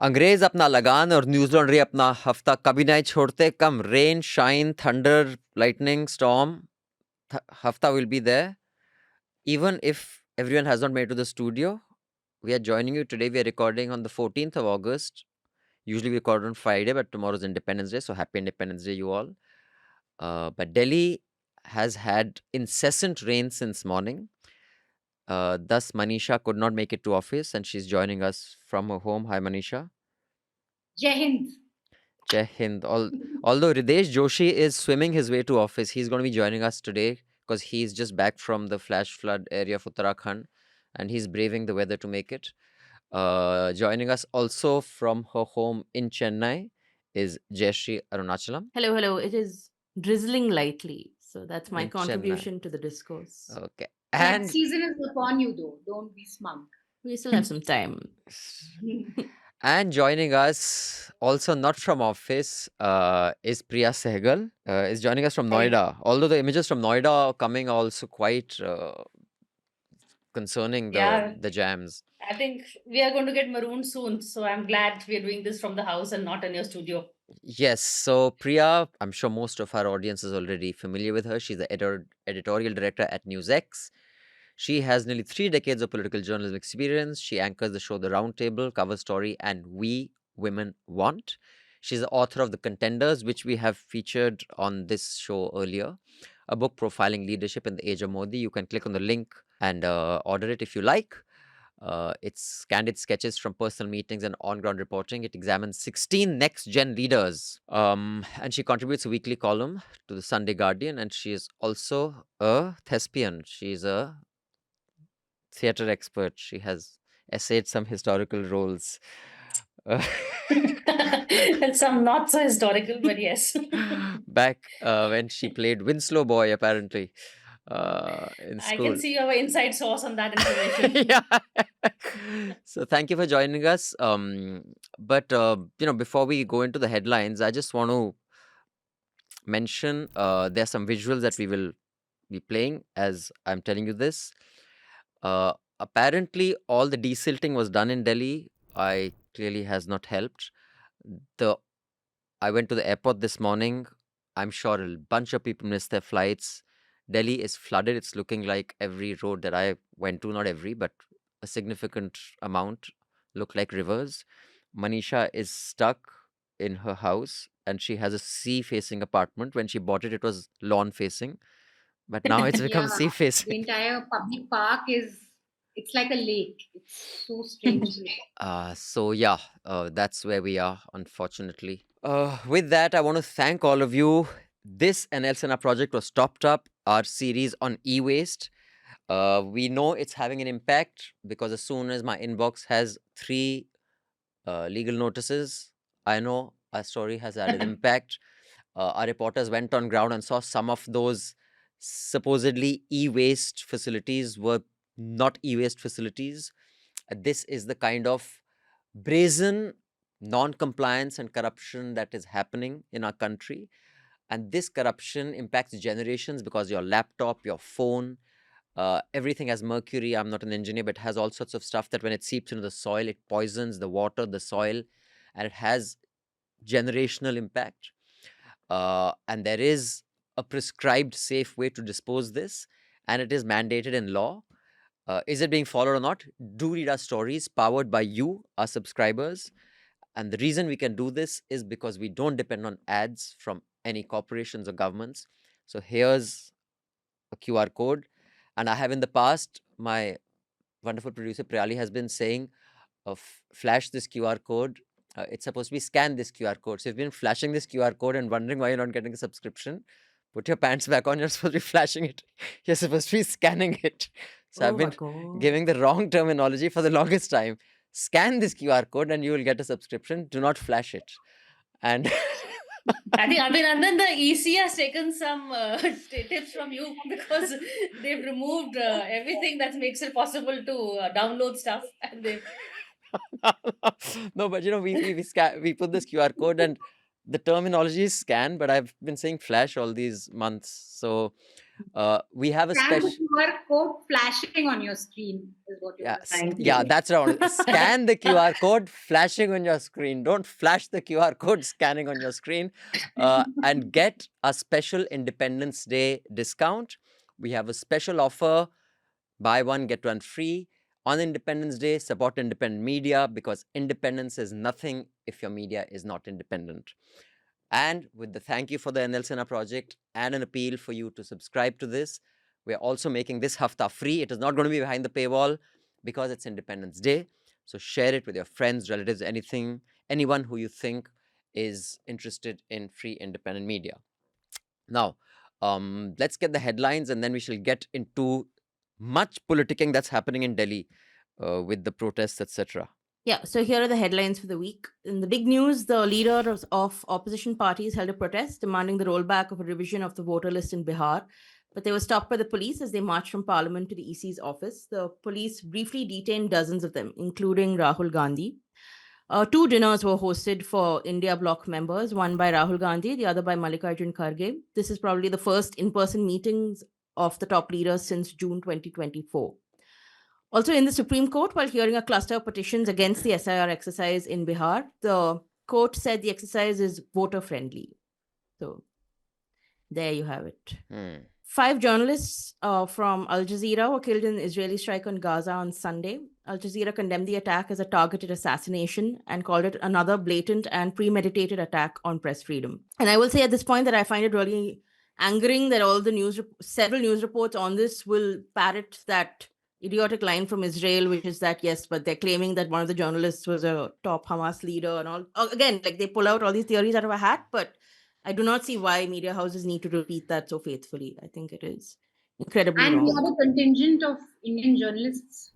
अंग्रेज अपना लगान और न्यूज लॉन्ड्री अपना हफ्ता कभी नहीं छोड़ते. Come rain, shine, thunder, lightning, storm, hafta will be there. Even if everyone has not made to the studio, we are joining you today. We are recording on the 14th of August. Usually we record on Friday, but tomorrow's Independence Day, so happy Independence Day, you all. But Delhi has had incessant rain since morning. Thus, Manisha could not make it to office, and she's joining us from her home. Hi, Manisha. Jai Hind. Jai Hind. Although Hridayesh Joshi is swimming his way to office, he's going to be joining us today because he's just back from the flash flood area of Uttarakhand, and he's braving the weather to make it. Joining us also from her home in Chennai is Jayashree Arunachalam Hello. It is drizzling lightly. So that's my in Chennai. contribution to the discourse. Okay. That And season is upon you, though. Don't be smug. We still have some time. and joining us, also not from office, is Priya Sahgal. Is joining us from Hi. Noida. Although the images from Noida are coming also quite concerning Yeah. the jams. I think we are going to get marooned soon. So I'm glad we are doing this from the house and not in your studio. Yes, so Priya, I'm sure most of our audience is already familiar with her. She's the editorial director at NewsX. She has nearly 3 decades of political journalism experience. She anchors the show The Roundtable, Cover Story, and We Women Want. She's the author of The Contenders, which we have featured on this show earlier, a book profiling leadership in the age of Modi. You can click on the link and order it if you like. It's candid sketches from personal meetings and on-ground reporting. It examines 16 next-gen leaders. And she contributes a weekly column to the Sunday Guardian, and she is also a thespian. She's a theatre expert. She has essayed some historical roles. And some not so historical, but yes. Back when she played Winslow Boy, apparently, in I school. can see you have an inside source on that information. Yeah. So thank you for joining us. But before we go into the headlines, I just want to mention there are some visuals that we will be playing as I'm telling you this. Apparently, all the desilting was done in Delhi. I clearly has not helped. I went to the airport this morning. I'm sure a bunch of people missed their flights. Delhi is flooded. It's looking like every road that I went to, not every, but a significant amount, look like rivers. Manisha is stuck in her house and she has a sea facing apartment. When she bought it, it was lawn facing, but now it's become Yeah, sea the facing. entire public park it's like a lake. It's so strange. That's where we are, unfortunately. With that, I want to thank all of you. This and else in our project was topped up, our series on e-waste. We know it's having an impact because as soon as my inbox has 3 legal notices, I know our story has had an impact. Our reporters went on ground and saw some of those supposedly e-waste facilities were not e-waste facilities. This is the kind of brazen non-compliance and corruption that is happening in our country. And this corruption impacts generations because your laptop, your phone, everything has mercury. I'm not an engineer, but it has all sorts of stuff that when it seeps into the soil, it poisons the water, the soil, and it has generational impact. And there is a prescribed safe way to dispose this, and it is mandated in law. Is it being followed or not? Do read our stories powered by you, our subscribers. And the reason we can do this is because we don't depend on ads from any corporations or governments. So here's a QR code. And I have in the past, my wonderful producer Priyali has been saying, flash this QR code. It's supposed to be scan this QR code. So if you've been flashing this QR code and wondering why you're not getting a subscription, put your pants back on. You're supposed to be flashing it. You're supposed to be scanning it. So I've been giving the wrong terminology for the longest time. Scan this QR code and you will get a subscription. Do not flash it. And I think Abhinandan, the EC has taken some tips from you because they've removed everything that makes it possible to download stuff, and they've no, but we put this QR code and the terminology is scan, but I've been saying flash all these months. So We have a Scan the special. QR code flashing on your screen is what you're trying to Yeah, do. that's right. Scan the QR code flashing on your screen. Don't flash the QR code scanning on your screen. And get a special Independence Day discount. We have a special offer: buy one, get one free. On Independence Day, support independent media, because independence is nothing if your media is not independent. And with the thank you for the NL Sena project and an appeal for you to subscribe to this, we're also making this Hafta free. It is not going to be behind the paywall because it's Independence Day. So share it with your friends, relatives, anyone who you think is interested in free independent media. Now, let's get the headlines and then we shall get into much politicking that's happening in Delhi with the protests, etc. Yeah, so here are the headlines for the week. In the big news, the leaders of opposition parties held a protest demanding the rollback of a revision of the voter list in Bihar, but they were stopped by the police as they marched from Parliament to the EC's office. The police briefly detained dozens of them, including Rahul Gandhi. Two dinners were hosted for India bloc members, one by Rahul Gandhi, the other by Mallikarjun Kharge. This is probably the first in-person meetings of the top leaders since June 2024. Also, in the Supreme Court, while hearing a cluster of petitions against the SIR exercise in Bihar, the court said the exercise is voter friendly. So, there you have it. 5 journalists from Al Jazeera were killed in an Israeli strike on Gaza on Sunday. Al Jazeera condemned the attack as a targeted assassination and called it another blatant and premeditated attack on press freedom. And I will say at this point that I find it really angering that all the several news reports on this will parrot that idiotic line from Israel, which is that, yes, but they're claiming that one of the journalists was a top Hamas leader and all. Again, like they pull out all these theories out of a hat, but I do not see why media houses need to repeat that so faithfully. I think it is incredibly And wrong. we had a contingent of Indian journalists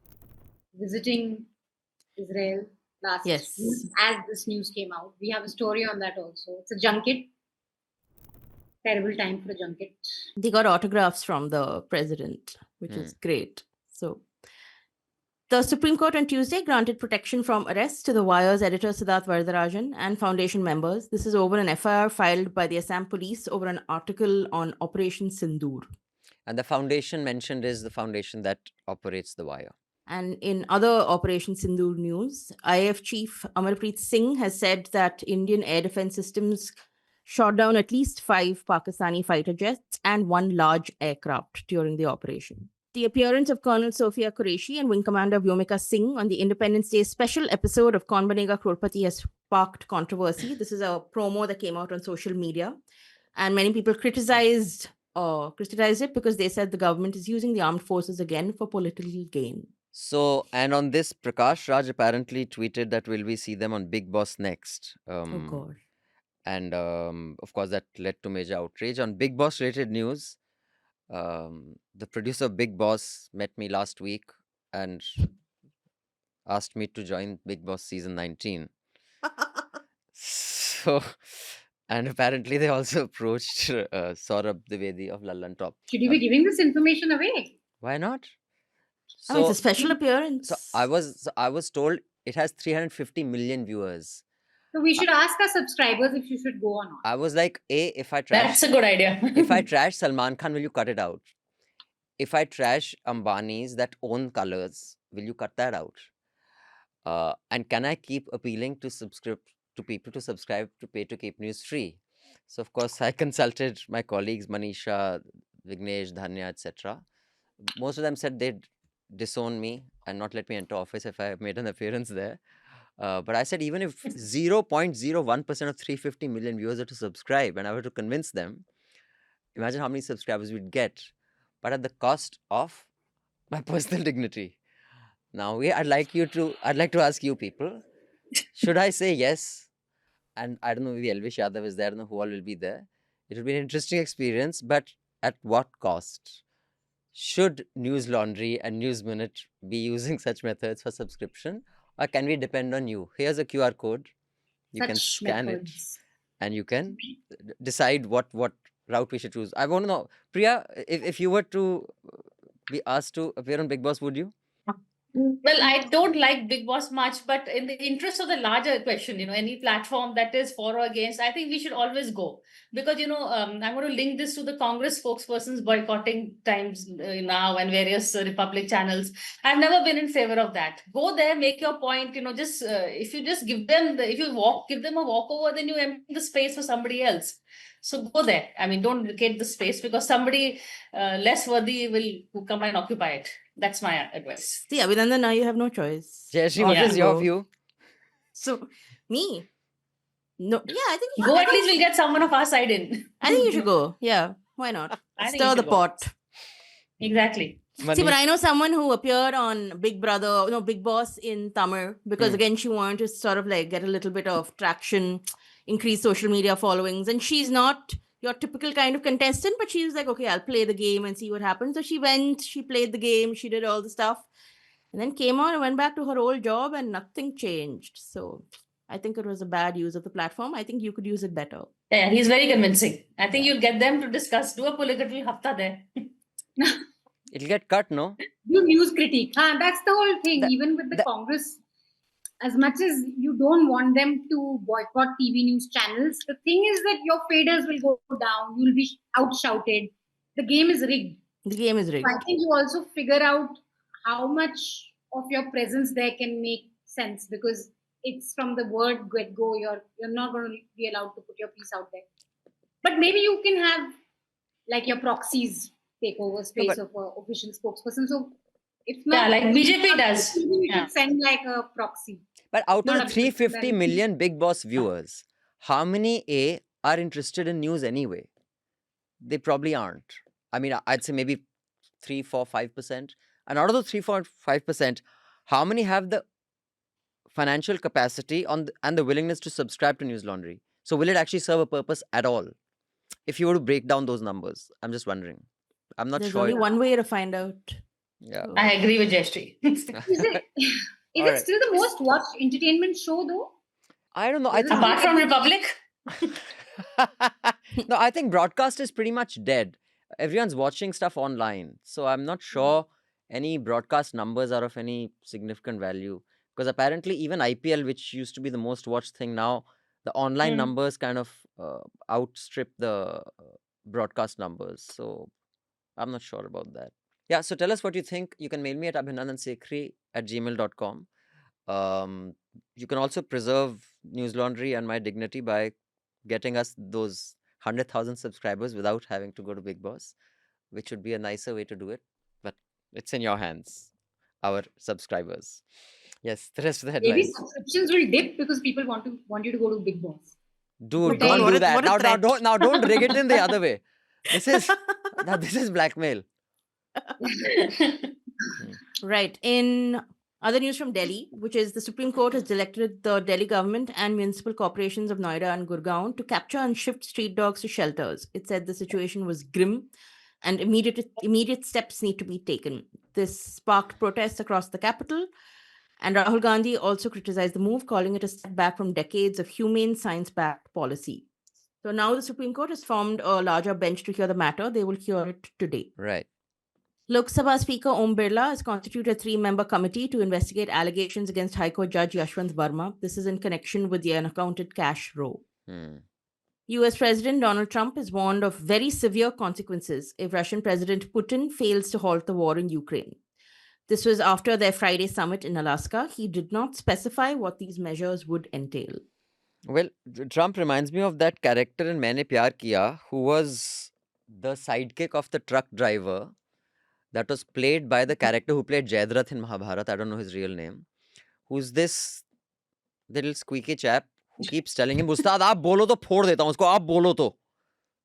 visiting Israel last week as this news came out. We have a story on that also. It's a junket. Terrible time for a junket. They got autographs from the president, which is great. So, the Supreme Court on Tuesday granted protection from arrest to the Wire's editor Siddharth Varadarajan and Foundation members. This is over an FIR filed by the Assam police over an article on Operation Sindoor. And the foundation mentioned is the foundation that operates the Wire. And in other Operation Sindoor news, IAF Chief Amarpreet Singh has said that Indian air defense systems shot down at least 5 Pakistani fighter jets and 1 large aircraft during the operation. The appearance of Colonel Sophia Qureshi and Wing Commander Vyomika Singh on the Independence Day special episode of Kaun Banega Crorepati has sparked controversy. This is a promo that came out on social media, and many people criticized it because they said the government is using the armed forces again for political gain. So, and on this, Prakash Raj apparently tweeted that will we see them on Big Boss next? Oh God. And of course, that led to major outrage. On Big Boss related news, the producer of Big Boss met me last week and asked me to join Big Boss season 19. So, and apparently they also approached Saurabh Dwivedi of Lallan Top. Should you be giving this information away? Why not? So, it's a special appearance. So I was told it has 350 million viewers. So we should ask our subscribers if you should go or not. I was like, if I trash... That's a good idea. if I trash Salman Khan, will you cut it out? If I trash Ambanis that own colors, will you cut that out? And can I keep appealing to people to subscribe to pay to keep news free? So of course I consulted my colleagues Manisha, Vignesh, Dhanya, etc. Most of them said they'd disown me and not let me enter office if I made an appearance there. But I said, even if 0.01% of 350 million viewers are to subscribe and I were to convince them, imagine how many subscribers we'd get, but at the cost of my personal dignity. Now, I'd like to ask you people, should I say yes? And I don't know, maybe Elvish Yadav is there, I don't know who all will be there. It will be an interesting experience, but at what cost? Should Newslaundry and News Minute be using such methods for subscription, or can we depend on you? Here's a QR code. You can scan it and you can decide what route we should choose. I want to know, Priya, if you were to be asked to appear on Big Boss, would you? Well, I don't like Big Boss much, but in the interest of the larger question, any platform that is for or against, I think we should always go. Because, I'm going to link this to the Congress spokespersons boycotting times now and various Republic channels. I've never been in favor of that. Go there, make your point, just if you just give them, give them a walkover, then you empty the space for somebody else. So go there. I mean, don't vacate the space because somebody less worthy will come and occupy it. That's my advice. See, Abhinandan, now you have no choice. Jayashree, Or what you is your go. view? So, me? No, yeah, I think Go, at least we'll get someone of our side in. I think you should go. Yeah, why not? I think Stir you the should go. pot. Exactly. See, but Manish, I know someone who appeared on Big Boss in Tamil because again, she wanted to sort of like get a little bit of traction, increase social media followings. And she's not your typical kind of contestant, but she was like, okay, I'll play the game and see what happens. So she went, she played the game, she did all the stuff, and then came on and went back to her old job and nothing changed. So I think it was a bad use of the platform. I think you could use it better. Yeah, he's very convincing. I think you'll get them to discuss, do a political hafta there. it'll get cut, no? Do news critique. That's the whole thing. Even with the that- Congress, as much as you don't want them to boycott TV news channels, the thing is that your faders will go down. You'll be outshouted. The game is rigged. The game is rigged. So I think you also figure out how much of your presence there can make sense, because it's from the word get go. You're not going to be allowed to put your piece out there. But maybe you can have like your proxies take over space of an official spokesperson. So if not, Yeah, like BJP does. maybe we Yeah. should send like a proxy. But out Not of a the big 350 event. million Big Boss viewers, how many are interested in news anyway? They probably aren't. I mean, I'd say maybe 3, 4, 5%. And out of the 3, 4, 5%, how many have the financial capacity and the willingness to subscribe to Newslaundry? So will it actually serve a purpose at all? If you were to break down those numbers, I'm just wondering. I'm not There's sure. only one way to find out. Yeah. So- I agree with Jayashree. Is it Alright. still the most watched entertainment show though? I don't know. I Is it think Apart from Republic, no, I think broadcast is pretty much dead. Everyone's watching stuff online. So I'm not sure any broadcast numbers are of any significant value. Because apparently even IPL, which used to be the most watched thing now, the online numbers kind of outstrip the broadcast numbers. So I'm not sure about that. Yeah, so tell us what you think. You can mail me at abhinandansekhri@gmail.com. You can also preserve Newslaundry and my dignity by getting us those 100,000 subscribers without having to go to Big Boss, which would be a nicer way to do it. But it's in your hands, our subscribers. Yes, the rest of the Maybe headlines. subscriptions will dip because people want you to go to Big Boss. Dude, But don't what do a- that. what a Don't rig it in the other way. This is blackmail. Right. In other news from Delhi, which is the Supreme Court has directed the Delhi government and municipal corporations of Noida and Gurgaon to capture and shift street dogs to shelters. It said the situation was grim and immediate steps need to be taken. This sparked protests across the capital. And Rahul Gandhi also criticized the move, calling it a step back from decades of humane science-backed policy. So now the Supreme Court has formed a larger bench to hear the matter. They will hear it today. Right. Lok Sabha Speaker Om Birla has constituted a 3-member committee to investigate allegations against High Court Judge Yashwant Verma. This is in connection with the unaccounted cash row. US President Donald Trump has warned of very severe consequences if Russian President Putin fails to halt the war in Ukraine. This was after their Friday summit in Alaska. He did not specify what these measures would entail. Well, Trump reminds me of that character in Maine Pyar Kiya, who was the sidekick of the truck driver that was played by the character who played Jayadratha in Mahabharata. I don't know his real name. Who's this little squeaky chap who keeps telling him, Ustad, aap bolo to phod deta hu usko, aap bolo to.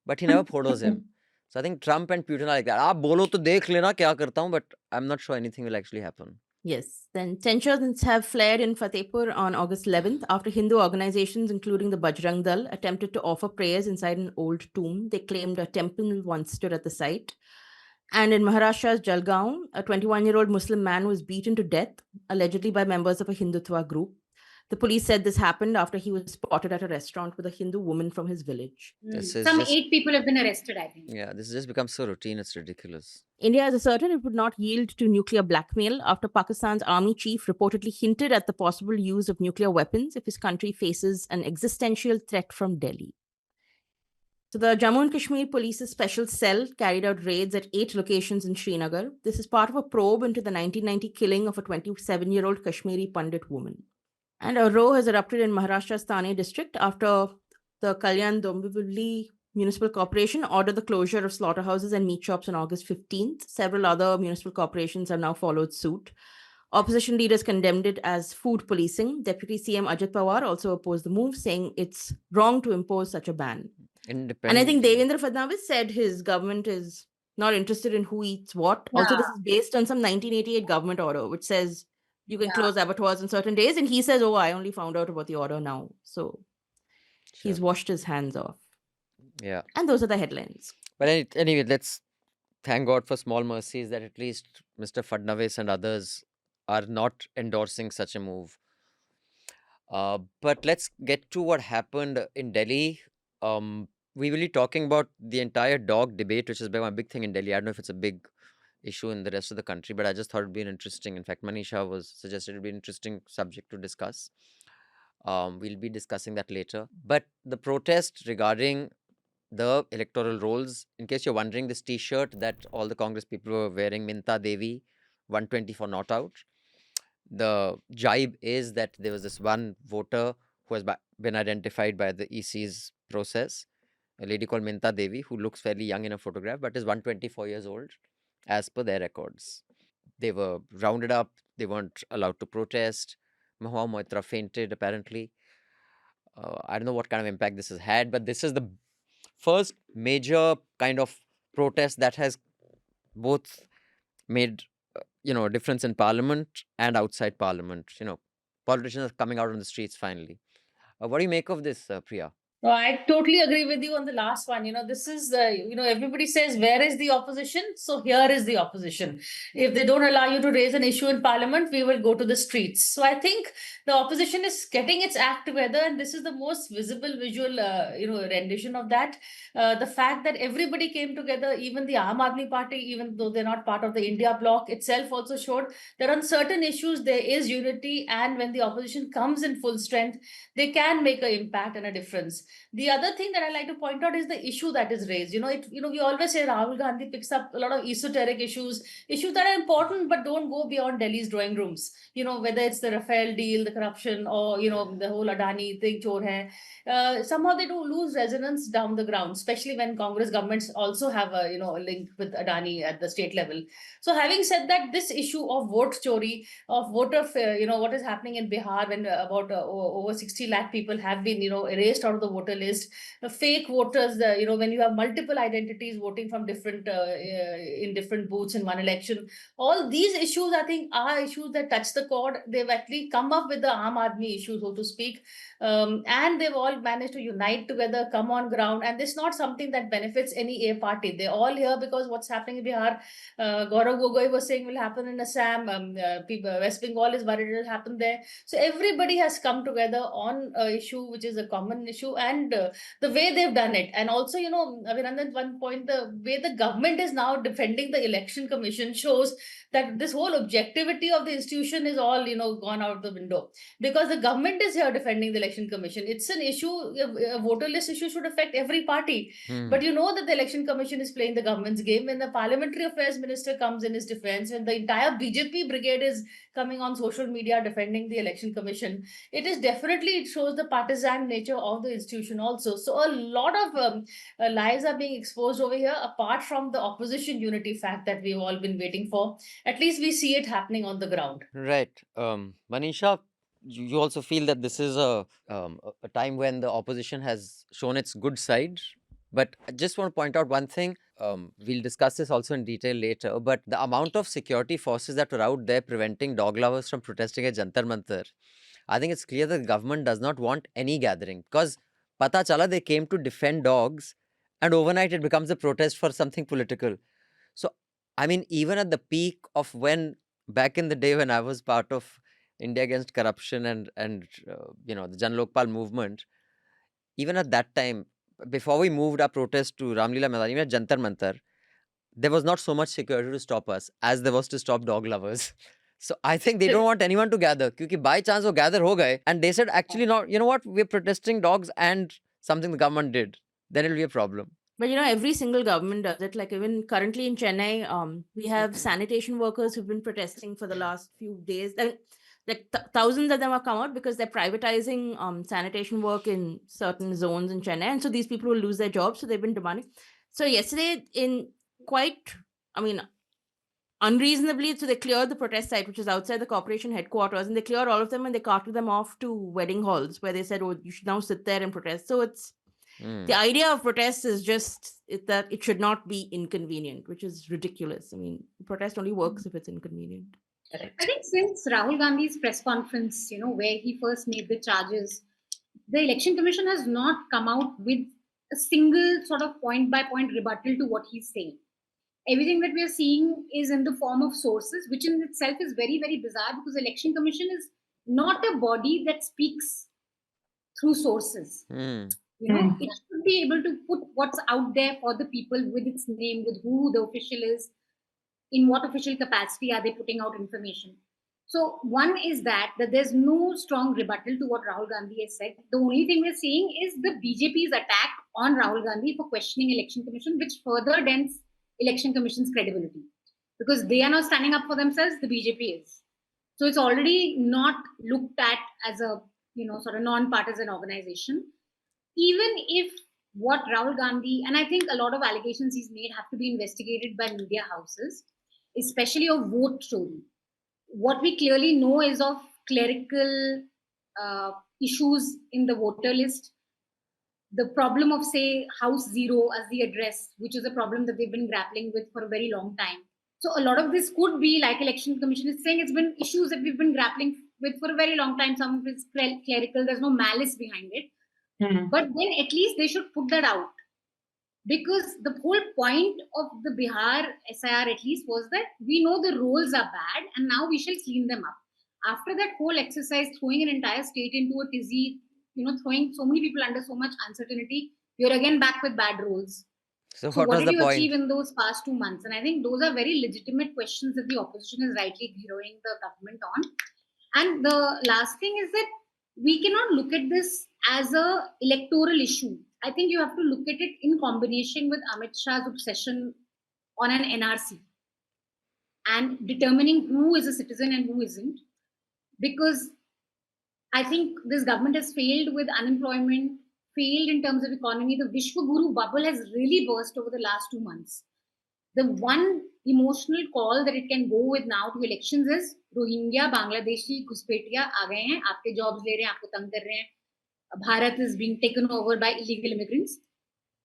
But he never photos him. So I think Trump and Putin are like that. Aap bolo to dekh lena kya karta hu, but I'm not sure anything will actually happen. Yes. Then tensions have flared in Fatehpur on August 11th after Hindu organizations, including the Bajrang Dal, attempted to offer prayers inside an old tomb. They claimed a temple once stood at the site. And in Maharashtra's Jalgaon, a 21-year-old Muslim man was beaten to death, allegedly by members of a Hindutva group. The police said this happened after he was spotted at a restaurant with a Hindu woman from his village. Some 8 people have been arrested, I think. Yeah, this has just become so routine, it's ridiculous. India has asserted it would not yield to nuclear blackmail after Pakistan's army chief reportedly hinted at the possible use of nuclear weapons if his country faces an existential threat from Delhi. So the Jammu and Kashmir Police's special cell carried out raids at 8 locations in Srinagar. This is part of a probe into the 1990 killing of a 27-year-old Kashmiri Pandit woman. And a row has erupted in Maharashtra's Thane district after the Kalyan Dombivli Municipal Corporation ordered the closure of slaughterhouses and meat shops on August 15th. Several other municipal corporations have now followed suit. Opposition leaders condemned it as food policing. Deputy CM Ajit Pawar also opposed the move, saying it's wrong to impose such a ban. And I think Devendra Fadnavis said his government is not interested in who eats what. Also, this is based on some 1988 government order, which says you can close abattoirs on certain days. And he says, oh, I only found out about the order now. So he's washed his hands off. Yeah. And those are the headlines. But anyway, let's thank God for small mercies that at least Mr. Fadnavis and others are not endorsing such a move. But let's get to what happened in Delhi. We will be talking about the entire dog debate, which has become a big thing in Delhi. I don't know if it's a big issue in the rest of the country, but I just thought it'd be an interesting. In fact, Manisha was suggested it'd be an interesting subject to discuss. We'll be discussing that later. But the protest regarding the electoral rolls, in case you're wondering, this T-shirt that all the Congress people were wearing, Minta Devi, 124 not out. The jibe is that there was this one voter who has been identified by the EC's process, a lady called Minta Devi, who looks fairly young in a photograph, but is 124 years old, as per their records. They were rounded up. They weren't allowed to protest. Mahua Moitra fainted, apparently. I don't know what kind of impact this has had, but this is the first major kind of protest that has both made a difference in parliament and outside parliament. Politicians are coming out on the streets finally. What do you make of this, Priya? No, I totally agree with you on the last one. This is, everybody says, where is the opposition? So here is the opposition. If they don't allow you to raise an issue in parliament, we will go to the streets. So I think the opposition is getting its act together, and this is the most visible visual, rendition of that. The fact that everybody came together, even the Aam Aadmi Party, even though they're not part of the India bloc itself, also showed that on certain issues there is unity, and when the opposition comes in full strength, they can make an impact and a difference. The other thing that I like to point out is the issue that is raised. We always say Rahul Gandhi picks up a lot of esoteric issues that are important but don't go beyond Delhi's drawing rooms. Whether it's the Rafale deal, the corruption, or the whole Adani thing, chor hai. Somehow they do lose resonance down the ground, especially when Congress governments also have a link with Adani at the state level. So having said that, this issue of vote chori, of voter, what is happening in Bihar when about over 60 lakh people have been erased out of the voter list, fake voters, when you have multiple identities voting from different in different booths in one election, all these issues I think are issues that touch the chord. They've actually come up with the Aam Aadmi issue, so to speak, and they've all managed to unite together, come on ground, and this is not something that benefits any party. They're all here because what's happening in Bihar, Gaurav Gogoi was saying will happen in Assam, West Bengal is worried it will happen there. So everybody has come together on an issue which is a common issue, and the way they've done it. And also, Abhinandan, one point, the way the government is now defending the election commission shows that this whole objectivity of the institution is all, gone out the window, because the government is here defending the election commission. It's an issue, a voter list issue should affect every party. But that the election commission is playing the government's game. When the parliamentary affairs minister comes in his defense, when the entire BJP brigade is coming on social media defending the election commission, it shows the partisan nature of the institution also. So a lot of lies are being exposed over here, apart from the opposition unity fact that we've all been waiting for. At least we see it happening on the ground. Right. Manisha, you also feel that this is a time when the opposition has shown its good side. But I just want to point out one thing. We'll discuss this also in detail later. But the amount of security forces that were out there preventing dog lovers from protesting at Jantar Mantar, I think it's clear that the government does not want any gathering. Because pata chala, they came to defend dogs, and overnight it becomes a protest for something political. So, I mean, even at the peak of when, back in the day when I was part of India Against Corruption and the Jan Lokpal movement, even at that time, before we moved our protest to Ramlila Maidan, even at Jantar Mantar, there was not so much security to stop us as there was to stop dog lovers. So I think they don't want anyone to gather. Because by chance they gather ho gaye, and they said actually not, you know what, we're protesting dogs and something the government did. Then it'll be a problem. But every single government does it. Like even currently in Chennai, we have sanitation workers who've been protesting for the last few days. Thousands of them have come out because they're privatizing sanitation work in certain zones in Chennai. And so these people will lose their jobs. So they've been demanding. So yesterday, in quite, unreasonably, so they cleared the protest site, which is outside the corporation headquarters, and they cleared all of them and they carted them off to wedding halls where they said, oh, you should now sit there and protest. So it's the idea of protest is just that it should not be inconvenient, which is ridiculous. Protest only works if it's inconvenient. I think since Rahul Gandhi's press conference, where he first made the charges, the Election Commission has not come out with a single sort of point-by-point rebuttal to what he's saying. Everything that we are seeing is in the form of sources, which in itself is very, very bizarre because the Election Commission is not a body that speaks through sources. It should be able to put what's out there for the people with its name, with who the official is, in what official capacity are they putting out information. So one is that there's no strong rebuttal to what Rahul Gandhi has said. The only thing we're seeing is the BJP's attack on Rahul Gandhi for questioning Election Commission, which further dents Election Commission's credibility. Because they are not standing up for themselves, the BJP is. So it's already not looked at as a sort of non-partisan organization. Even if what Rahul Gandhi, and I think a lot of allegations he's made have to be investigated by media houses, especially of vote story. What we clearly know is of clerical issues in the voter list. The problem of, say, House Zero as the address, which is a problem that they've been grappling with for a very long time. So a lot of this could be, like Election Commission is saying, it's been issues that we've been grappling with for a very long time. Some of it's clerical, there's no malice behind it. But then at least they should put that out. Because the whole point of the Bihar SIR at least was that we know the rolls are bad and now we shall clean them up. After that whole exercise, throwing an entire state into a tizzy, throwing so many people under so much uncertainty, you're again back with bad rolls. So what did you point? achieve in those past 2 months? And I think those are very legitimate questions that the opposition is rightly zeroing the government on. And the last thing is that we cannot look at this as a electoral issue. I think you have to look at it in combination with Amit Shah's obsession on an NRC and determining who is a citizen and who isn't. Because I think this government has failed with unemployment, failed in terms of economy. The Vishwaguru bubble has really burst over the last 2 months. The one emotional call that it can go with now to elections is Rohingya, Bangladeshi, Ghuspetia aa gaye hain, aapke jobs le rahe hain, aapko tang kar rahe hain. Bharat is being taken over by illegal immigrants.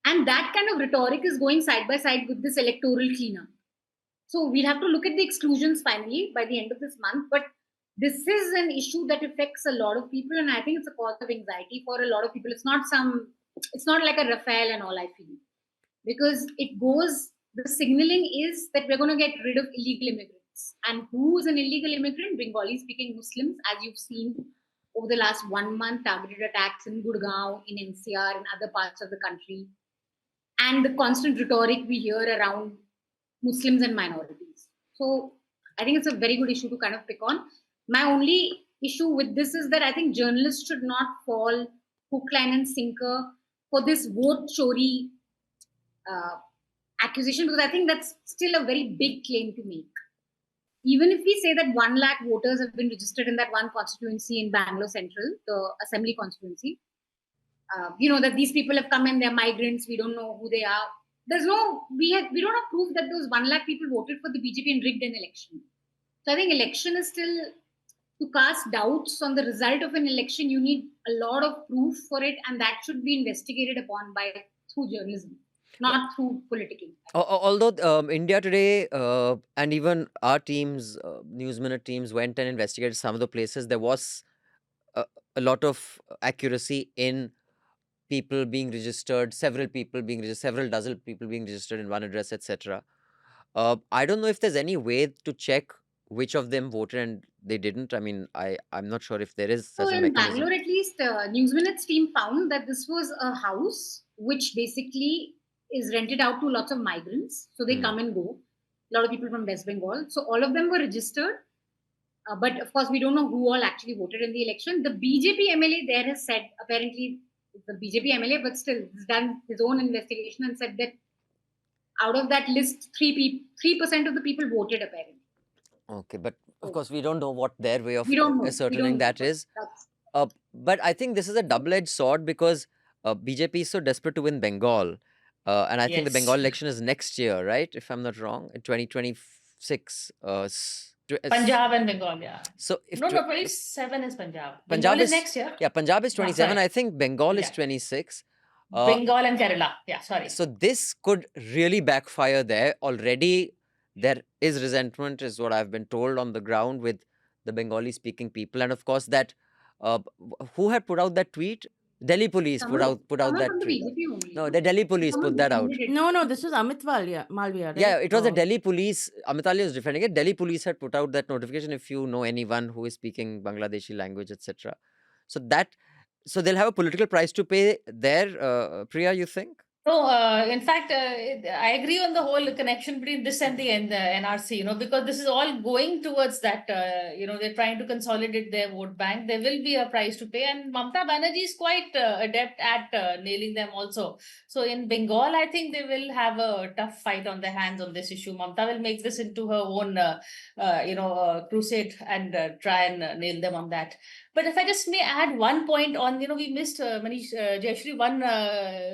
And that kind of rhetoric is going side by side with this electoral cleanup. So we'll have to look at the exclusions finally by the end of this month. But this is an issue that affects a lot of people. And I think it's a cause of anxiety for a lot of people. It's not like a Rafale and all, I feel. Because the signaling is that we're going to get rid of illegal immigrants. And who's an illegal immigrant? Bengali speaking Muslims, as you've seen over the last 1 month, targeted attacks in Gurgaon, in NCR, and other parts of the country. And the constant rhetoric we hear around Muslims and minorities. So I think it's a very good issue to kind of pick on. My only issue with this is that I think journalists should not fall hook, line, and sinker for this vote chori accusation, because I think that's still a very big claim to make. Even if we say that 1 lakh voters have been registered in that one constituency in Bangalore Central, the assembly constituency, that these people have come and they're migrants, we don't know who they are. We don't have proof that those 1 lakh people voted for the BJP and rigged an election. So I think election is still, to cast doubts on the result of an election, you need a lot of proof for it, and that should be investigated upon through journalism, not through politicking. Although India Today and even our teams, News Minute teams, went and investigated some of the places, there was a lot of accuracy in people being registered, several dozen people being registered in one address, etc. I don't know if there's any way to check which of them voted and they didn't? I mean, I'm not sure if there is So such a in mechanism. Bangalore, at least, News Minute's team found that this was a house which basically is rented out to lots of migrants. So they come and go. A lot of people from West Bengal. So all of them were registered. But of course, we don't know who all actually voted in the election. The BJP MLA there has said, apparently, it's the BJP MLA, but still, he's done his own investigation and said that out of that list, 3% of the people voted, apparently. Okay, but of course, we don't know what their way of We don't know. ascertaining that is. But I think this is a double-edged sword because BJP is so desperate to win Bengal. And I think the Bengal election is next year, right? If I'm not wrong, in 2026. Punjab and Bengal, yeah. So if no, 27 is Punjab. Punjab Bengal is next year. Yeah, Punjab is 27. sorry. I think Bengal is 26. Bengal and Kerala. Yeah, sorry. So this could really backfire there. Already there is resentment, is what I've been told on the ground with the Bengali-speaking people. And of course that, who had put out that tweet? Delhi police put out that tweet. No, the Delhi police put that out. No, this was Amit Malviya, right? Yeah, it was the Delhi police. Amit Ali was defending it. Delhi police had put out that notification if you know anyone who is speaking Bangladeshi language, etc. So they'll have a political price to pay there, Priya, you think? No, in fact, I agree on the whole connection between this and the NRC, because this is all going towards that, they're trying to consolidate their vote bank. There will be a price to pay. And Mamata Banerjee is quite adept at nailing them also. So in Bengal, I think they will have a tough fight on their hands on this issue. Mamata will make this into her own, crusade and try and nail them on that. But if I just may add one point on, we missed, Jayashree, one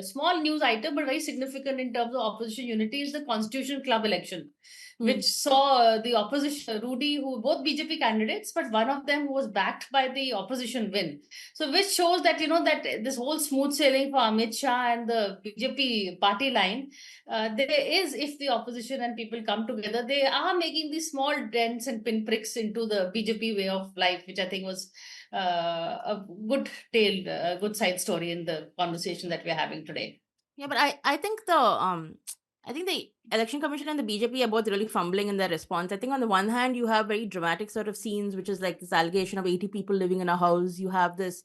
small news item, but very significant in terms of opposition unity is the Constitution Club election, which saw the opposition, Rudy, who both BJP candidates, but one of them who was backed by the opposition win. So which shows that, that this whole smooth sailing for Amit Shah and the BJP party line, there is, if the opposition and people come together, they are making these small dents and pinpricks into the BJP way of life, which I think was a good tale, a good side story in the conversation that we're having today. Yeah, but I think the Election Commission and the BJP are both really fumbling in their response. I think on the one hand, you have very dramatic sort of scenes, which is like this allegation of 80 people living in a house. You have this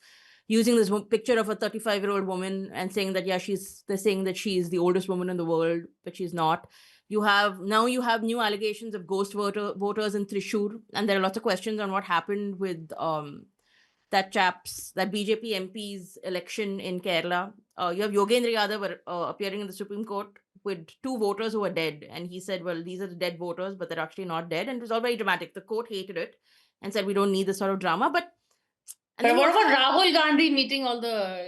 using this picture of a 35-year-old woman and saying that, they're saying that she's the oldest woman in the world, but she's not. You have new allegations of ghost voters in Thrissur, and there are lots of questions on what happened with that BJP MP's election in Kerala. You have Yogendra Yadav appearing in the Supreme Court with 2 voters who are dead. And he said, well, these are the dead voters, but they're actually not dead. And it was all very dramatic. The court hated it and said, we don't need this sort of drama. But what about Rahul Gandhi meeting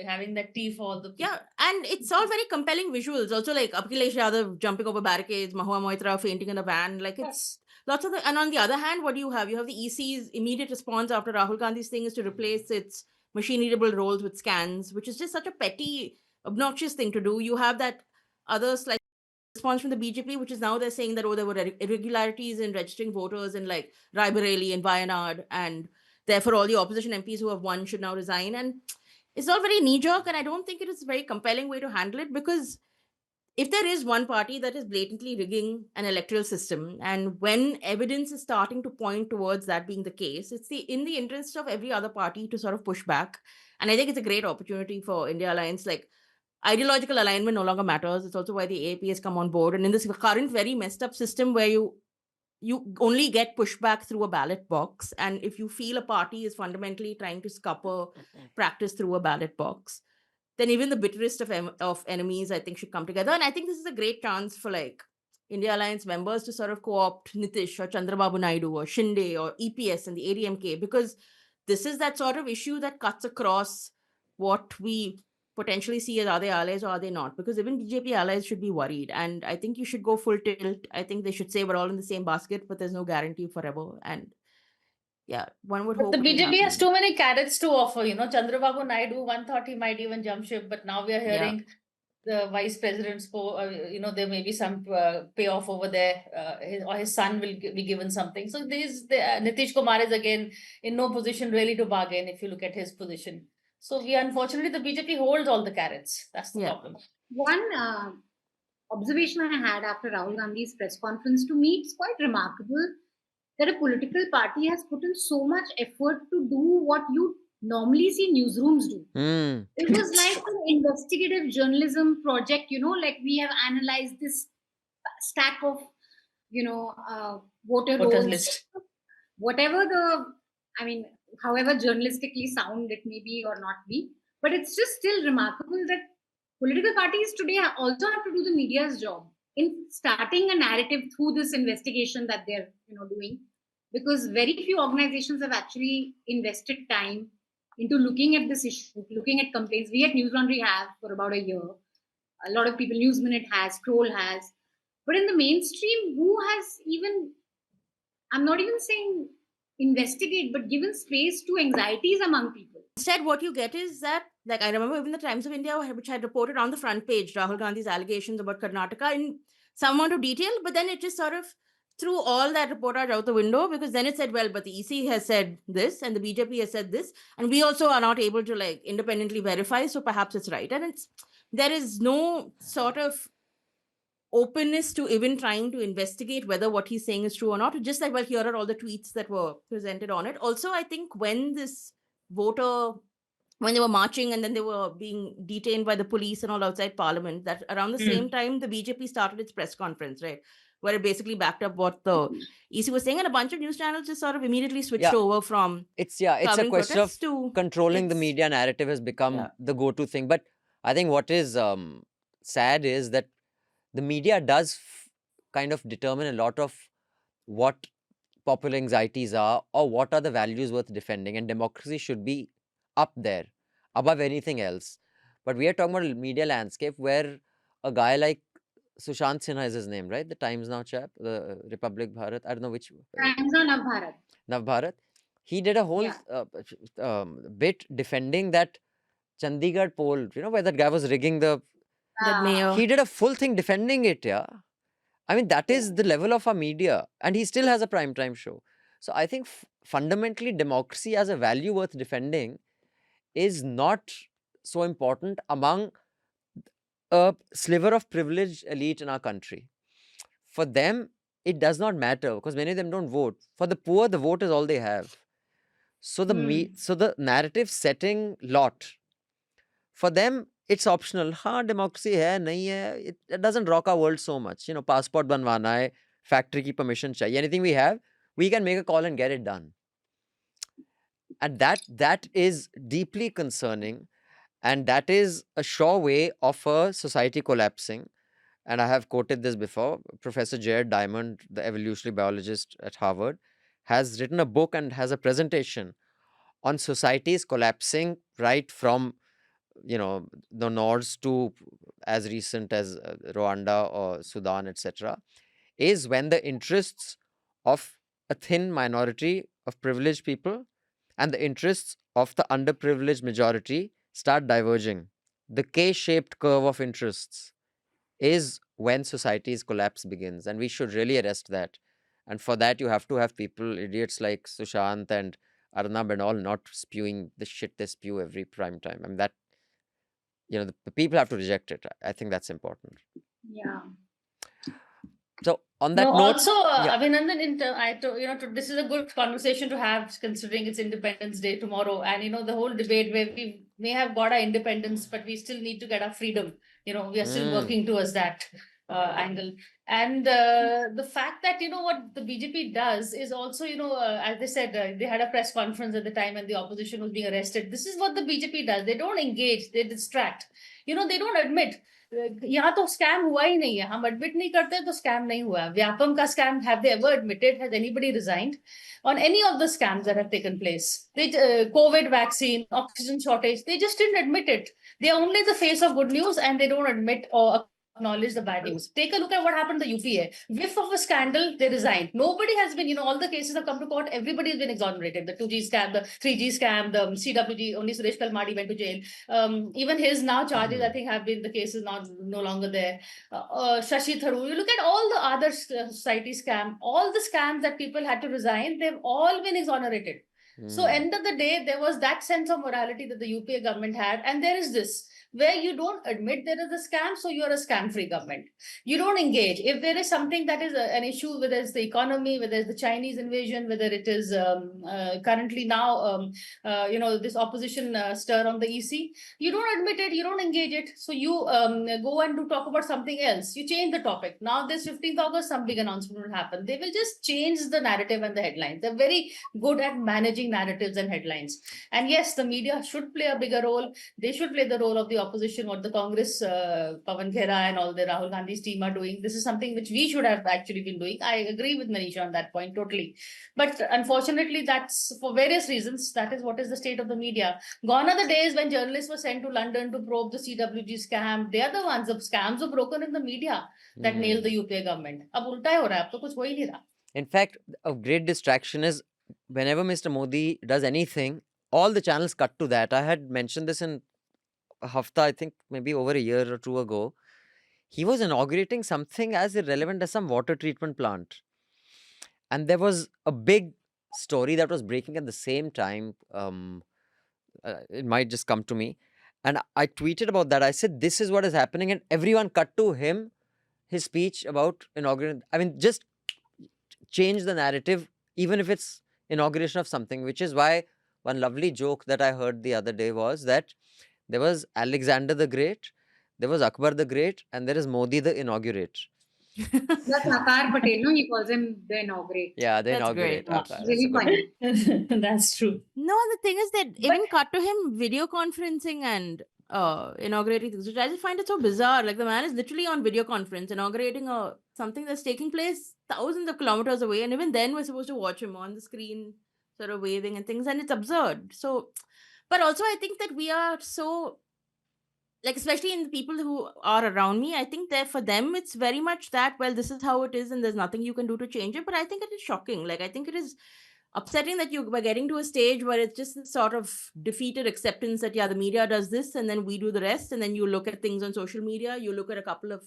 having that tea for all the people? Yeah, and it's all very compelling visuals. Also, like Akhilesh Yadav jumping over barricades, Mahua Moitra fainting in a van. Like it's lots of and on the other hand, what do you have? You have the EC's immediate response after Rahul Gandhi's thing is to replace its machine-readable rolls with scans, which is just such a petty, obnoxious thing to do. You have that other slight response from the BJP, which is now they're saying that, there were irregularities in registering voters in like Raebareli and Wayanad, and therefore all the opposition MPs who have won should now resign. And it's all very knee-jerk, and I don't think it is a very compelling way to handle it, because if there is one party that is blatantly rigging an electoral system, and when evidence is starting to point towards that being the case, it's in the interest of every other party to sort of push back. And I think it's a great opportunity for India Alliance. Like, ideological alignment no longer matters. It's also why the AAP has come on board. And in this current very messed up system where you only get pushback through a ballot box, and if you feel a party is fundamentally trying to scupper practice through a ballot box, then even the bitterest of enemies, I think, should come together. And I think this is a great chance for like India Alliance members to sort of co-opt Nitish or Chandrababu Naidu or Shinde or EPS and the ADMK, because this is that sort of issue that cuts across what we potentially see as, are they allies or are they not? Because even BJP allies should be worried. And I think you should go full tilt. I think they should say we're all in the same basket, but there's no guarantee forever. And yeah, one would hope. The BJP has too many carrots to offer. Chandrababu Naidu, one thought he might even jump ship, but now we are hearing the vice president's there may be some payoff over there, his son will be given something. So Nitish Kumar is again in no position really to bargain if you look at his position. So unfortunately, the BJP holds all the carrots. That's the problem. One observation I had after Rahul Gandhi's press conference, to me, it's quite remarkable that a political party has put in so much effort to do what you normally see newsrooms do. It was like an investigative journalism project, like we have analyzed this stack of, voter Voters rolls, list. whatever however journalistically sound it may be or not be, but it's just still remarkable that political parties today also have to do the media's job in starting a narrative through this investigation that they're, doing, because very few organizations have actually invested time into looking at this issue, looking at complaints. We at Newslaundry have for about a year. A lot of people, News Minute has, Scroll has, but in the mainstream, who has even, I'm not even saying investigate, but given space to anxieties among people? Instead, what you get is that, like, I remember even the Times of India, which had reported on the front page Rahul Gandhi's allegations about Karnataka in some amount of detail, but then it just sort of threw all that reportage out the window, because then it said, well, but the EC has said this and the BJP has said this, and we also are not able to like independently verify, so perhaps it's right. And there is no sort of openness to even trying to investigate whether what he's saying is true or not. Just like, well, here are all the tweets that were presented on it. Also, I think when they were marching and then they were being detained by the police and all outside Parliament, that around the same time, the BJP started its press conference, right? Where it basically backed up what the EC was saying, and a bunch of news channels just sort of immediately switched over from it's a question of to controlling the media narrative has become the go-to thing. But I think what is sad is that the media does kind of determine a lot of what popular anxieties are or what are the values worth defending, and democracy should be up there above anything else. But we are talking about a media landscape where a guy like Sushant Sinha is his name, right? The Times Now chap, the Republic Bharat, I don't know which. Times Now Nav Bharat. Nav Bharat. He did a whole bit defending that Chandigarh poll, where that guy was rigging the mayor. He did a full thing defending it, yeah. I mean, that is the level of our media, and he still has a primetime show. So I think fundamentally democracy as a value worth defending is not so important among a sliver of privileged elite in our country. For them, it does not matter because many of them don't vote. For the poor, the vote is all they have. So the narrative setting lot, for them, it's optional. Democracy hai, nahi hai. It doesn't rock our world so much. Passport banwana hai, factory ki permission chahiye. Anything we have, we can make a call and get it done. And that is deeply concerning. And that is a sure way of a society collapsing. And I have quoted this before. Professor Jared Diamond, the evolutionary biologist at Harvard, has written a book and has a presentation on societies collapsing right from the Nords to as recent as Rwanda or Sudan, etc., is when the interests of a thin minority of privileged people and the interests of the underprivileged majority start diverging. The K-shaped curve of interests is when society's collapse begins, and we should really arrest that. And for that, you have to have people, idiots like Sushant and Arnab and all, not spewing the shit they spew every prime time. I mean, that the people have to reject it. I think that's important. Yeah. So on that note, also, Abhinandan, this is a good conversation to have, considering it's Independence Day tomorrow, and the whole debate where we may have got our independence, but we still need to get our freedom. We are still working towards that angle, and the fact that what the BJP does is also as they said, they had a press conference at the time and the opposition was being arrested. This is what the BJP does. They don't engage, they distract. They don't admit. यहाँ तो scam हुआ ही नहीं है, हम admit नहीं करते तो scam नहीं हुआ. व्यापम का scam, have they ever admitted? Has anybody resigned on any of the scams that have taken place? COVID vaccine, oxygen shortage, they just didn't admit it. They are only the face of good news and they don't admit or acknowledge the bad news. Take a look at what happened to the UPA. Whiff of a scandal, they resigned. Nobody has been, all the cases have come to court. Everybody has been exonerated. The 2G scam, the 3G scam, the CWG, only Suresh Kalmadi went to jail. Even his now charges, I think, have been, the case is no longer there. Shashi Tharoor, you look at all the other society scam, all the scams that people had to resign, they've all been exonerated. So end of the day, there was that sense of morality that the UPA government had, and there is this where you don't admit there is a scam, so you're a scam-free government. You don't engage. If there is something that is an issue, whether it's the economy, whether it's the Chinese invasion, whether it is currently now, this opposition stir on the EC, you don't admit it, you don't engage it, so you go and do talk about something else. You change the topic. Now this 15th August, some big announcement will happen. They will just change the narrative and the headlines. They're very good at managing narratives and headlines. And yes, the media should play a bigger role. They should play the role of the opposition, what the Congress, Pawan Khera and all the Rahul Gandhi's team are doing. This is something which we should have actually been doing. I agree with Manisha on that point totally. But unfortunately, that's for various reasons. That is what is the state of the media. Gone are the days when journalists were sent to London to probe the CWG scam. They are the ones, the scams were broken in the media that nailed the UPA government. Ab ulta hi ho raha hai, ab to kuch ho hi nahi raha. In fact, a great distraction is whenever Mr. Modi does anything, all the channels cut to that. I had mentioned this in Hafta, I think maybe over a year or two ago. He was inaugurating something as irrelevant as some water treatment plant. And there was a big story that was breaking at the same time. It might just come to me. And I tweeted about that. I said, this is what is happening. And everyone cut to him, his speech about inaugurating. I mean, just change the narrative, even if it's inauguration of something, which is why one lovely joke that I heard the other day was that there was Alexander the Great, there was Akbar the Great, and there is Modi the inaugurate. That's Akar Patel, no? He calls him the inaugurate. Yeah, the That's inaugurate. great. Akar. Really funny. That's true. No, the thing is that even cut to him video conferencing and inaugurating things, which I just find it so bizarre. Like the man is literally on video conference inaugurating something that's taking place thousands of kilometers away, and even then we're supposed to watch him on the screen, sort of waving and things, and it's absurd. So, but also I think that we are so, like, especially in the people who are around me, I think that for them it's very much that, well, this is how it is and there's nothing you can do to change it. But I think it is shocking. Like, I think it is upsetting that you were getting to a stage where it's just this sort of defeated acceptance that, yeah, the media does this and then we do the rest. And then you look at things on social media, you look at a couple of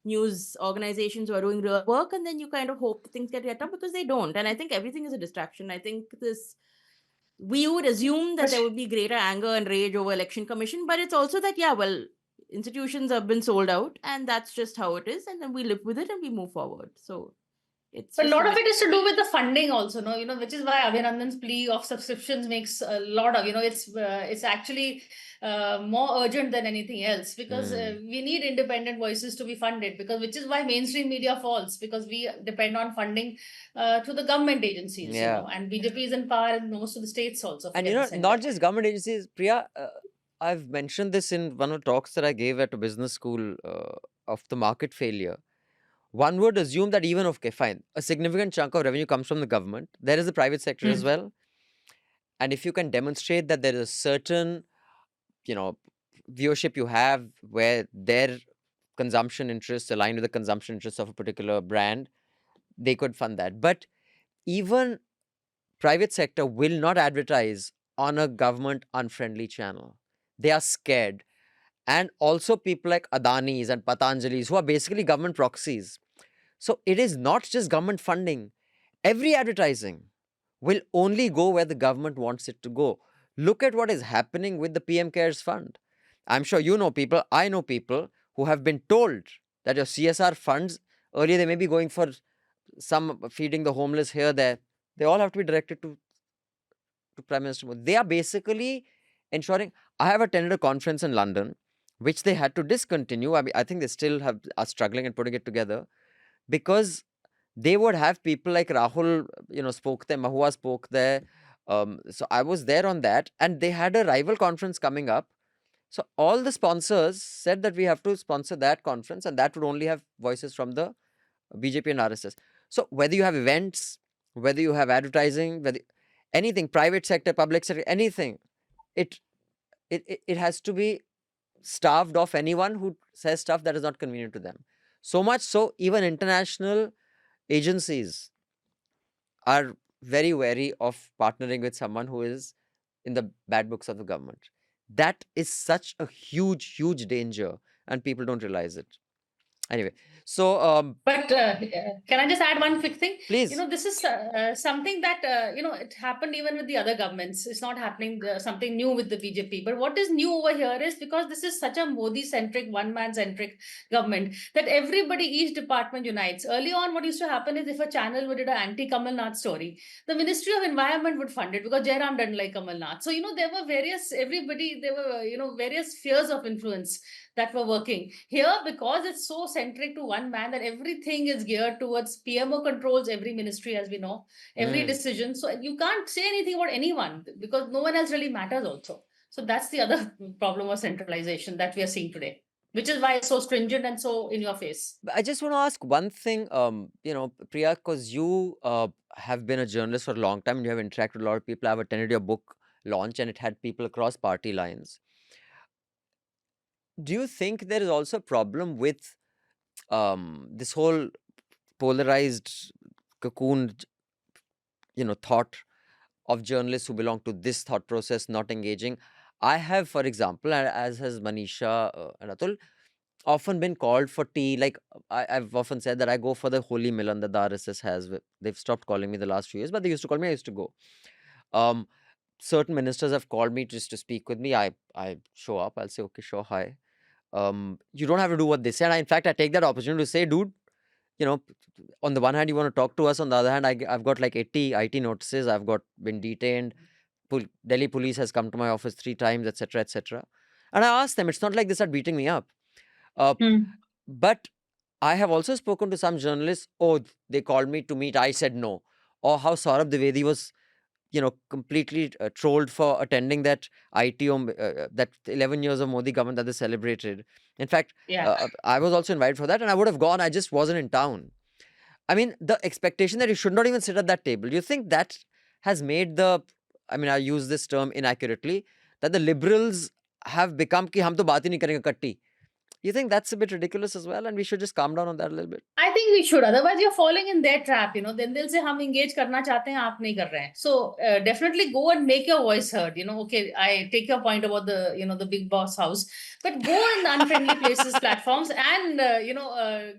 news organizations who are doing real work, and then you kind of hope that things get better, because they don't. And I think everything is a distraction. I think we would assume that there would be greater anger and rage over election commission, but it's also that, yeah, well, institutions have been sold out and that's just how it is, and then we live with it and we move forward. So but a lot of it is to do with the funding also, no, which is why Abhinandan's plea of subscriptions makes a lot of, it's actually more urgent than anything else, because we need independent voices to be funded, because which is why mainstream media falls, because we depend on funding to the government agencies, and BJP is in power in most of the states also. And not just government agencies, Priya, I've mentioned this in one of the talks that I gave at a business school of the market failure. One would assume that even, okay, fine, a significant chunk of revenue comes from the government. There is the private sector as well. And if you can demonstrate that there is a certain, viewership you have where their consumption interests align with the consumption interests of a particular brand, they could fund that. But even private sector will not advertise on a government unfriendly channel. They are scared. And also people like Adani's and Patanjali's, who are basically government proxies. So it is not just government funding. Every advertising will only go where the government wants it to go. Look at what is happening with the PM CARES fund. I'm sure you know people, I know people who have been told that your CSR funds, earlier they may be going for some feeding the homeless here, there. They all have to be directed to Prime Minister Modi. They are basically ensuring. I have attended a conference in London, which they had to discontinue. I mean, I think they still are struggling and putting it together, because they would have people like Rahul, spoke there, Mahua spoke there. So I was there on that, and they had a rival conference coming up. So all the sponsors said that we have to sponsor that conference, and that would only have voices from the BJP and RSS. So whether you have events, whether you have advertising, whether anything, private sector, public sector, anything, it has to be starved off anyone who says stuff that is not convenient to them. So much so, even international agencies are very wary of partnering with someone who is in the bad books of the government. That is such a huge, huge danger, and people don't realize it. Anyway, so But can I just add one quick thing? please. This is something that, it happened even with the other governments. It's not happening something new with the BJP. But what is new over here is because this is such a Modi-centric, one-man-centric government that everybody, each department unites. Early on, what used to happen is if a channel would do an anti-Kamal Nath story, the Ministry of Environment would fund it because Jairam doesn't like Kamal Nath. So, there were various spheres of influence that were working here because it's so centric to one man that everything is geared towards PMO controls every ministry, as we know, every decision. So you can't say anything about anyone because no one else really matters also. So that's the other problem of centralization that we are seeing today, which is why it's so stringent and so in your face. I just want to ask one thing, Priya, because you have been a journalist for a long time and you have interacted with a lot of people. I've attended your book launch and it had people across party lines. Do you think there is also a problem with this whole polarized cocoon, thought of journalists who belong to this thought process not engaging? I have, for example, as has Manisha and Atul, often been called for tea. Like I've often said that I go for the holy Milan that the RSS has. They've stopped calling me the last few years, but they used to call me. I used to go. Certain ministers have called me just to speak with me. I show up. I'll say, okay, sure, hi. You don't have to do what they say. And in fact, I take that opportunity to say, dude, on the one hand, you want to talk to us. On the other hand, I've got like 80 IT notices. I've been detained. Delhi police has come to my office 3 times, etc., etc. And I asked them, it's not like they start beating me up. But I have also spoken to some journalists. Oh, they called me to meet. I said no. Or how Saurabh Dwivedi was, completely trolled for attending that ITO, that 11 years of Modi government that they celebrated. In fact, I was also invited for that and I would have gone. I just wasn't in town. I mean, the expectation that you should not even sit at that table. Do you think that has made I use this term inaccurately, that the liberals have become ki hum to baat hi nahi karenge katti? You think that's a bit ridiculous as well, and we should just calm down on that a little bit? I think we should. Otherwise, you're falling in their trap. Then they'll say, "हम engage करना चाहते हैं, आप नहीं कर रहे हैं." So definitely go and make your voice heard. Okay, I take your point about the big boss house, but go in unfriendly places, platforms, and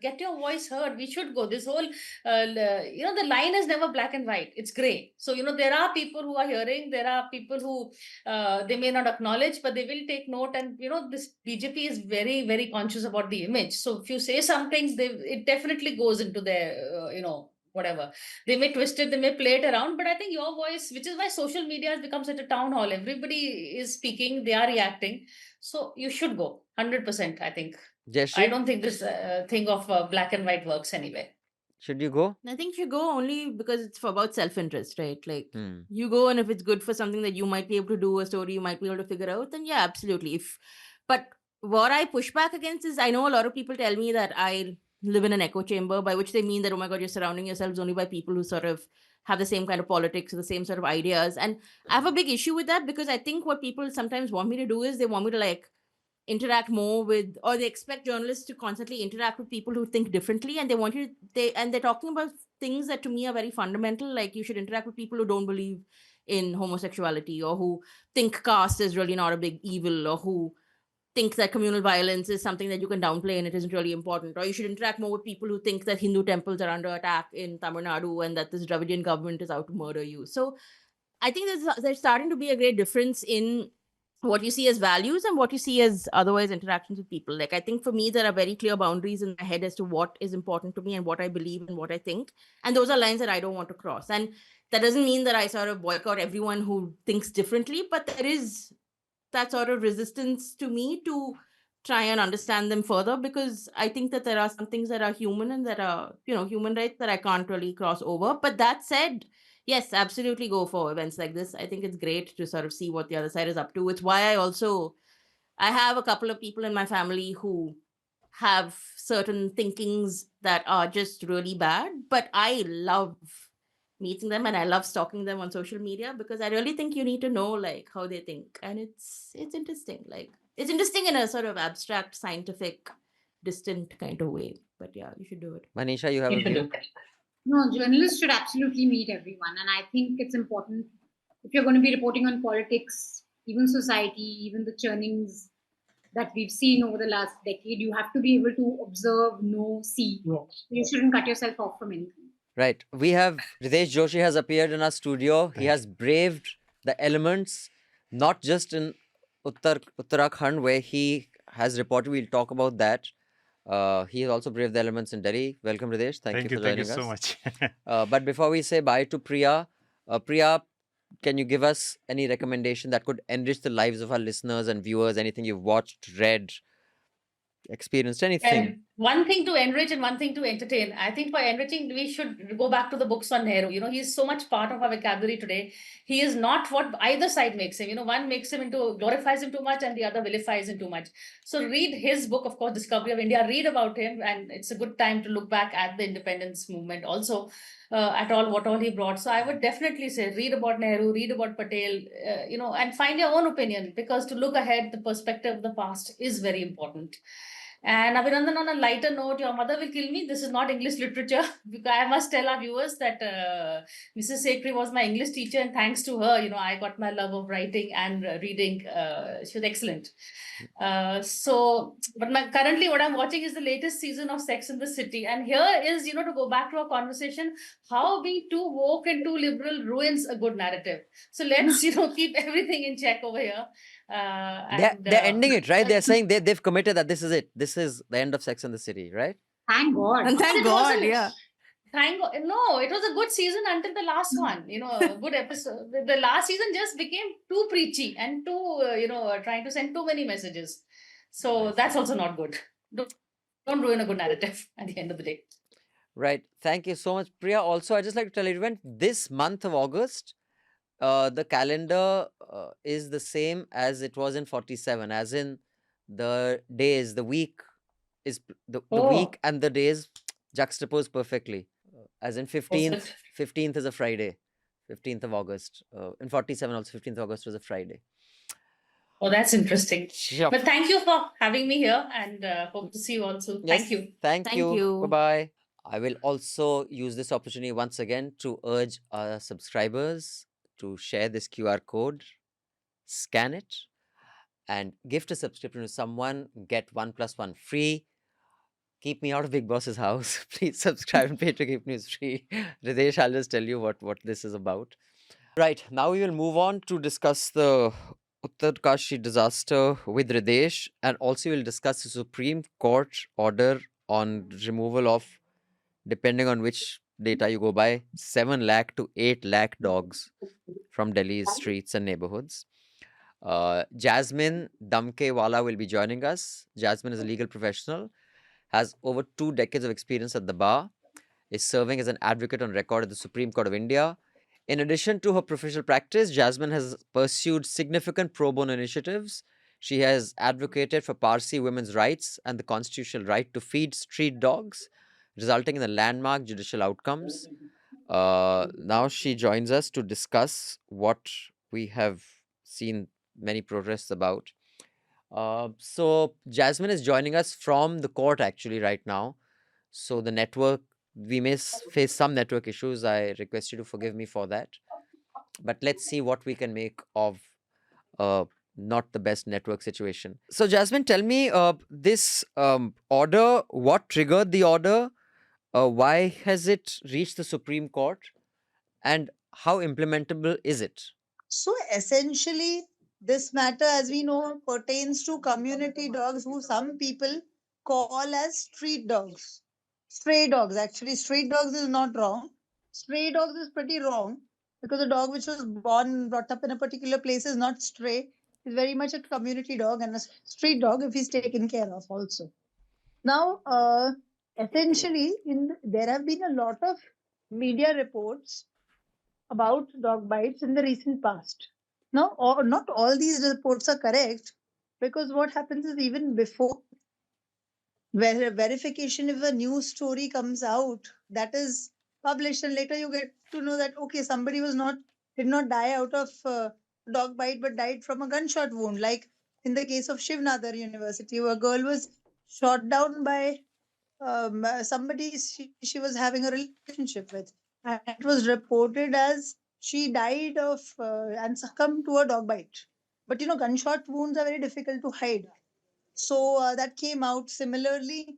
get your voice heard. We should go. This whole, the line is never black and white. It's gray. So there are people who are hearing. There are people who they may not acknowledge, but they will take note. And this BJP is very, very conscious about the image. So if you say some things, it definitely goes into their, whatever. They may twist it, they may play it around, but I think your voice, which is why social media has become such a town hall. Everybody is speaking, they are reacting. So you should go, 100%, I think. Jayashree? I don't think this thing of black and white works anyway. Should you go? I think you go only because it's about self-interest, right? Like you go, and if it's good for something that you might be able to do, a story you might be able to figure out, then yeah, absolutely. But what I push back against is, I know a lot of people tell me that I live in an echo chamber, by which they mean that, oh my God, you're surrounding yourselves only by people who sort of have the same kind of politics or the same sort of ideas. And I have a big issue with that, because I think what people sometimes want me to do is they want me to like interact more with, or they expect journalists to constantly interact with people who think differently, and they're talking about things that to me are very fundamental, like you should interact with people who don't believe in homosexuality, or who think caste is really not a big evil, or who think that communal violence is something that you can downplay and it isn't really important, or you should interact more with people who think that Hindu temples are under attack in Tamil Nadu and that this Dravidian government is out to murder you. So I think there's starting to be a great difference in what you see as values and what you see as otherwise interactions with people. Like, I think for me, there are very clear boundaries in my head as to what is important to me and what I believe and what I think. And those are lines that I don't want to cross. And that doesn't mean that I sort of boycott everyone who thinks differently, but there is that sort of resistance to me to try and understand them further, because I think that there are some things that are human and that are, human rights that I can't really cross over. But that said, yes, absolutely go for events like this. I think it's great to sort of see what the other side is up to. It's why I have a couple of people in my family who have certain thinkings that are just really bad, but I love meeting them and I love stalking them on social media, because I really think you need to know like how they think. And it's interesting. Like, it's interesting in a sort of abstract, scientific, distant kind of way. But yeah, you should do it. Manisha, you have a view? No, journalists should absolutely meet everyone. And I think it's important, if you're going to be reporting on politics, even society, even the churnings that we've seen over the last decade. You have to be able to observe, know, see. Yes. You shouldn't cut yourself off from anything. Right. We have Hridayesh Joshi has appeared in our studio. He has braved the elements, not just in Uttarakhand, where he has reported. We'll talk about that. He has also braved the elements in Delhi. Welcome, Hridayesh. Thank you for joining us. Thank you so much. But before we say bye to Priya, Priya, can you give us any recommendation that could enrich the lives of our listeners and viewers? Anything you've watched, read, experienced, anything? And one thing to enrich and one thing to entertain. I think for enriching, we should go back to the books on Nehru. He's so much part of our vocabulary today. He is not what either side makes him. One makes him glorifies him too much and the other vilifies him too much. So read his book, of course, Discovery of India. Read about him, and it's a good time to look back at the independence movement also, what all he brought. So I would definitely say read about Nehru, read about Patel, and find your own opinion, because to look ahead, the perspective of the past is very important. And Abhinandan, on a lighter note, your mother will kill me. This is not English literature. I must tell our viewers that Mrs. Sekhri was my English teacher, and thanks to her, I got my love of writing and reading. She was excellent. Currently what I'm watching is the latest season of Sex and the City. And here is, to go back to our conversation, how being too woke and too liberal ruins a good narrative. So let's, keep everything in check over here. They're ending it, right? They're saying they've committed that this is it. This is the end of Sex and the City, right? Thank God. And thank God, yeah. Thank God. No, it was a good season until the last one. A good episode. The last season just became too preachy and too, trying to send too many messages. So that's also not good. Don't ruin a good narrative at the end of the day. Right. Thank you so much, Priya. Also, I just like to tell everyone, this month of August, the calendar is the same as it was in 47, as in the days, the week is the week and the days juxtaposed perfectly. As in 15th is a Friday, 15th of August. In 47 also, 15th of August was a Friday. Oh, that's interesting. Sure. But thank you for having me here, and hope to see you all soon. Yes, thank you. Thank you. Bye-bye. I will also use this opportunity once again to urge our subscribers to share this QR code, scan it, and gift a subscription to someone, get 1 + 1 free. Keep me out of Big Boss's house. Please subscribe and pay to keep news free. Hridayesh, I'll just tell you what this is about. Right, now we will move on to discuss the Uttarkashi disaster with Hridayesh, and also we'll discuss the Supreme Court order on removal of, depending on which data you go by, 7 lakh to 8 lakh dogs from Delhi's streets and neighborhoods. Jasmine Damkewala will be joining us. Jasmine is a legal professional, has over 2 decades of experience at the bar, is serving as an advocate on record at the Supreme Court of India. In addition to her professional practice, Jasmine has pursued significant pro bono initiatives. She has advocated for Parsi women's rights and the constitutional right to feed street dogs, resulting in the landmark judicial outcomes. Now she joins us to discuss what we have seen many protests about. So Jasmine is joining us from the court actually right now. So the network, we may face some network issues. I request you to forgive me for that. But let's see what we can make of not the best network situation. So Jasmine, tell me this order, what triggered the order? Why has it reached the Supreme Court? And how implementable is it? So essentially, this matter, as we know, pertains to community dogs who some people call as street dogs. Stray dogs, actually. Street dogs is not wrong. Stray dogs is pretty wrong because a dog which was brought up in a particular place is not stray. It's very much a community dog and a street dog if he's taken care of also. Now, essentially, there have been a lot of media reports about dog bites in the recent past. Now, not all these reports are correct, because what happens is even before verification, if a news story comes out, that is published, and later you get to know that, okay, somebody did not die out of dog bite, but died from a gunshot wound. Like in the case of Shiv Nadar University, where a girl was shot down by somebody she was having a relationship with. And it was reported as she died and succumbed to a dog bite. But gunshot wounds are very difficult to hide. So that came out. Similarly,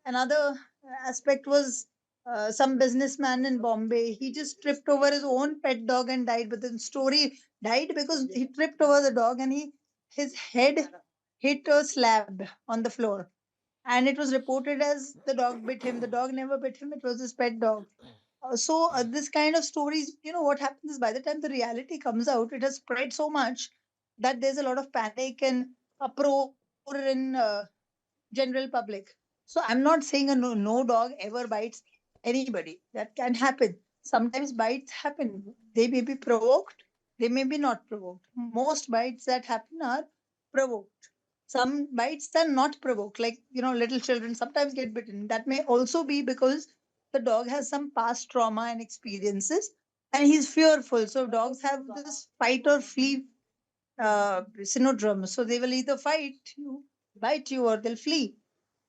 another aspect was some businessman in Bombay. He just tripped over his own pet dog and died. But the story died because he tripped over the dog and his head hit a slab on the floor. And it was reported as the dog bit him. The dog never bit him. It was his pet dog. So this kind of stories, what happens is by the time the reality comes out, it has spread so much that there's a lot of panic and uproar in general public. So I'm not saying no dog ever bites anybody. That can happen. Sometimes bites happen. They may be provoked. They may be not provoked. Most bites that happen are provoked. Some bites are not provoked. Like little children sometimes get bitten. That may also be because the dog has some past trauma and experiences, and he's fearful. So dogs have this fight or flee syndrome. So they will either bite you, or they'll flee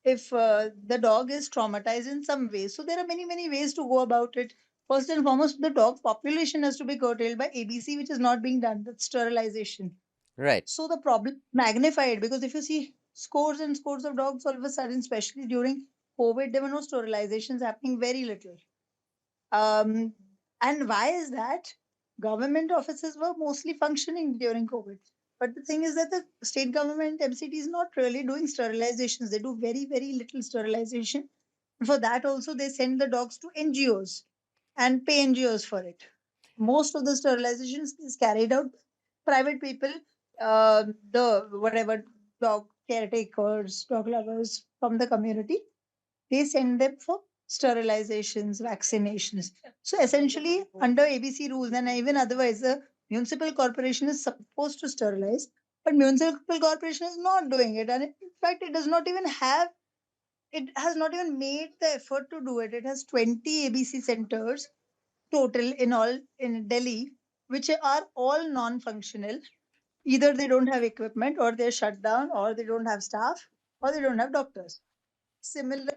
if the dog is traumatized in some way. So there are many, many ways to go about it. First and foremost, the dog population has to be curtailed by ABC, which is not being done. That's sterilization. Right. So the problem magnified, because if you see scores and scores of dogs all of a sudden, especially during COVID, there were no sterilizations happening, very little. And why is that? Government offices were mostly functioning during COVID. But the thing is that the state government MCT is not really doing sterilizations. They do very, very little sterilization. And for that also, they send the dogs to NGOs and pay NGOs for it. Most of the sterilizations is carried out by private people, the whatever dog caretakers, dog lovers from the community. They send them for sterilizations, vaccinations. So essentially, under ABC rules and even otherwise, the municipal corporation is supposed to sterilize, but municipal corporation is not doing it. And in fact, it has not even made the effort to do it. It has 20 ABC centers total in all in Delhi, which are all non-functional. Either they don't have equipment, or they're shut down, or they don't have staff, or they don't have doctors. Similarly,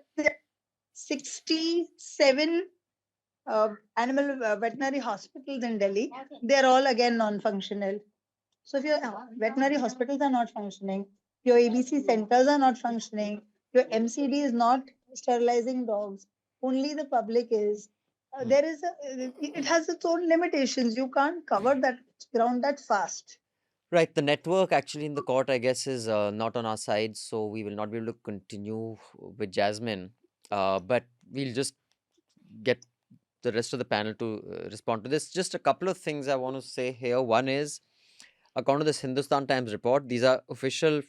67 animal veterinary hospitals in Delhi. They're all again non-functional. So if your veterinary hospitals are not functioning, your ABC centers are not functioning, your MCD is not sterilizing dogs, only the public is. It has its own limitations. You can't cover that ground that fast. Right. The network actually in the court, I guess, is not on our side, so we will not be able to continue with Jasmine. But we'll just get the rest of the panel to respond to this. Just a couple of things I want to say here. One is, according to this Hindustan Times report, these are official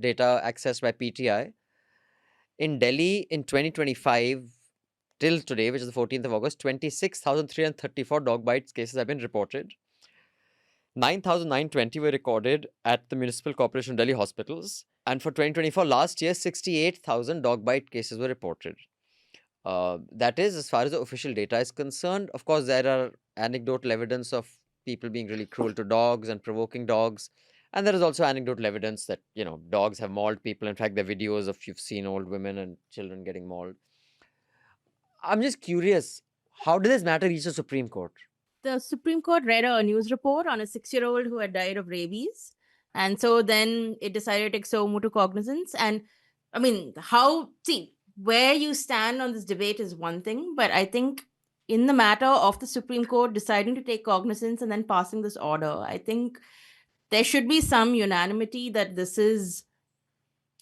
data accessed by PTI. In Delhi in 2025, till today, which is the 14th of August, 26,334 dog bites cases have been reported. 9,920 were recorded at the Municipal Corporation of Delhi hospitals. And for 2024, last year, 68,000 dog bite cases were reported. That is, as far as the official data is concerned. Of course, there are anecdotal evidence of people being really cruel to dogs and provoking dogs. And there is also anecdotal evidence that, dogs have mauled people. In fact, there are videos of you've seen old women and children getting mauled. I'm just curious, how did this matter reach the Supreme Court? The Supreme Court read a news report on a 6-year-old who had died of rabies. And so then it decided to take so motu cognizance. And I mean, where you stand on this debate is one thing, but I think in the matter of the Supreme Court deciding to take cognizance and then passing this order, I think there should be some unanimity that this is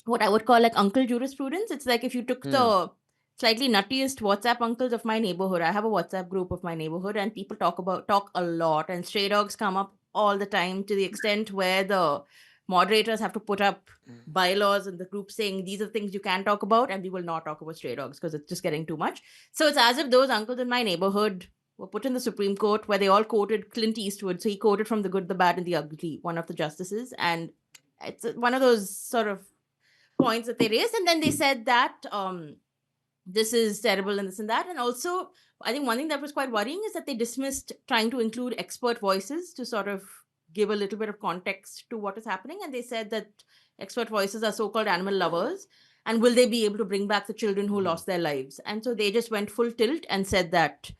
what I would call like uncle jurisprudence. It's like if you took the slightly nuttiest WhatsApp uncles of my neighborhood. I have a WhatsApp group of my neighborhood, and people talk a lot, and stray dogs come up all the time, to the extent where the moderators have to put up bylaws in the group saying these are things you can talk about, and we will not talk about stray dogs because it's just getting too much. So it's as if those uncles in my neighborhood were put in the Supreme Court, where they all quoted Clint Eastwood. So he quoted from The Good, the Bad, and the Ugly, one of the justices, and it's one of those sort of points that they raised. And then they said that this is terrible and this and that. And also, I think one thing that was quite worrying is that they dismissed trying to include expert voices to sort of give a little bit of context to what is happening. And they said that expert voices are so-called animal lovers, and will they be able to bring back the children who lost their lives? And so they just went full tilt and said that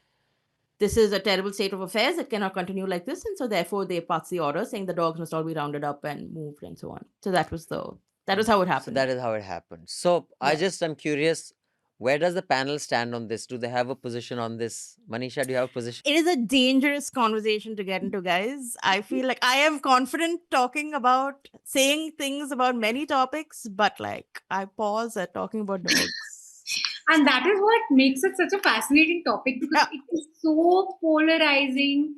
this is a terrible state of affairs. It cannot continue like this. And so therefore they passed the order saying the dogs must all be rounded up and moved and so on. So that was the That was how it So happened. that is how it happened. So Yeah. I'm curious, where does the panel stand on this? Do they have a position on this? Manisha, do you have a position? It is a dangerous conversation to get into, guys. I feel like I am confident saying things about many topics, but like I pause at talking about dogs. And that is what makes it such a fascinating topic, because it is so polarizing.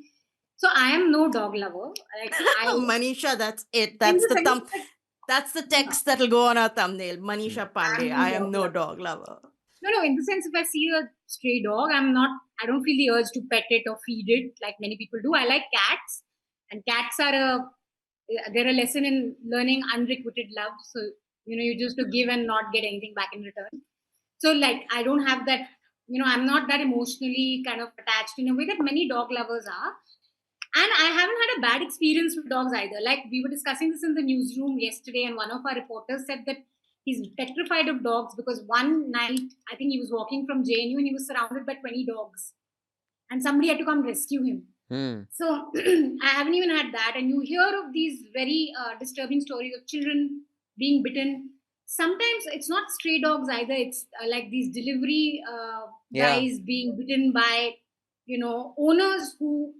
So I am no dog lover. Like Manisha, that's it. in That's the the sense thumb. that That's the text that'll go on our thumbnail. Manisha Pande. I'm I no am dog no lover. dog lover. No, in the sense, if I see a stray dog, I don't feel the urge to pet it or feed it like many people do. I like cats, and cats they're a lesson in learning unrequited love. So, you just to give and not get anything back in return. So, like, I don't have that, I'm not that emotionally kind of attached in a way that many dog lovers are. And I haven't had a bad experience with dogs either. Like, we were discussing this in the newsroom yesterday, and one of our reporters said that he's petrified of dogs because one night, I think he was walking from JNU and he was surrounded by 20 dogs. And somebody had to come rescue him. So I haven't even had that. And you hear of these very disturbing stories of children being bitten. Sometimes it's not stray dogs either. It's like these delivery guys being bitten by, owners who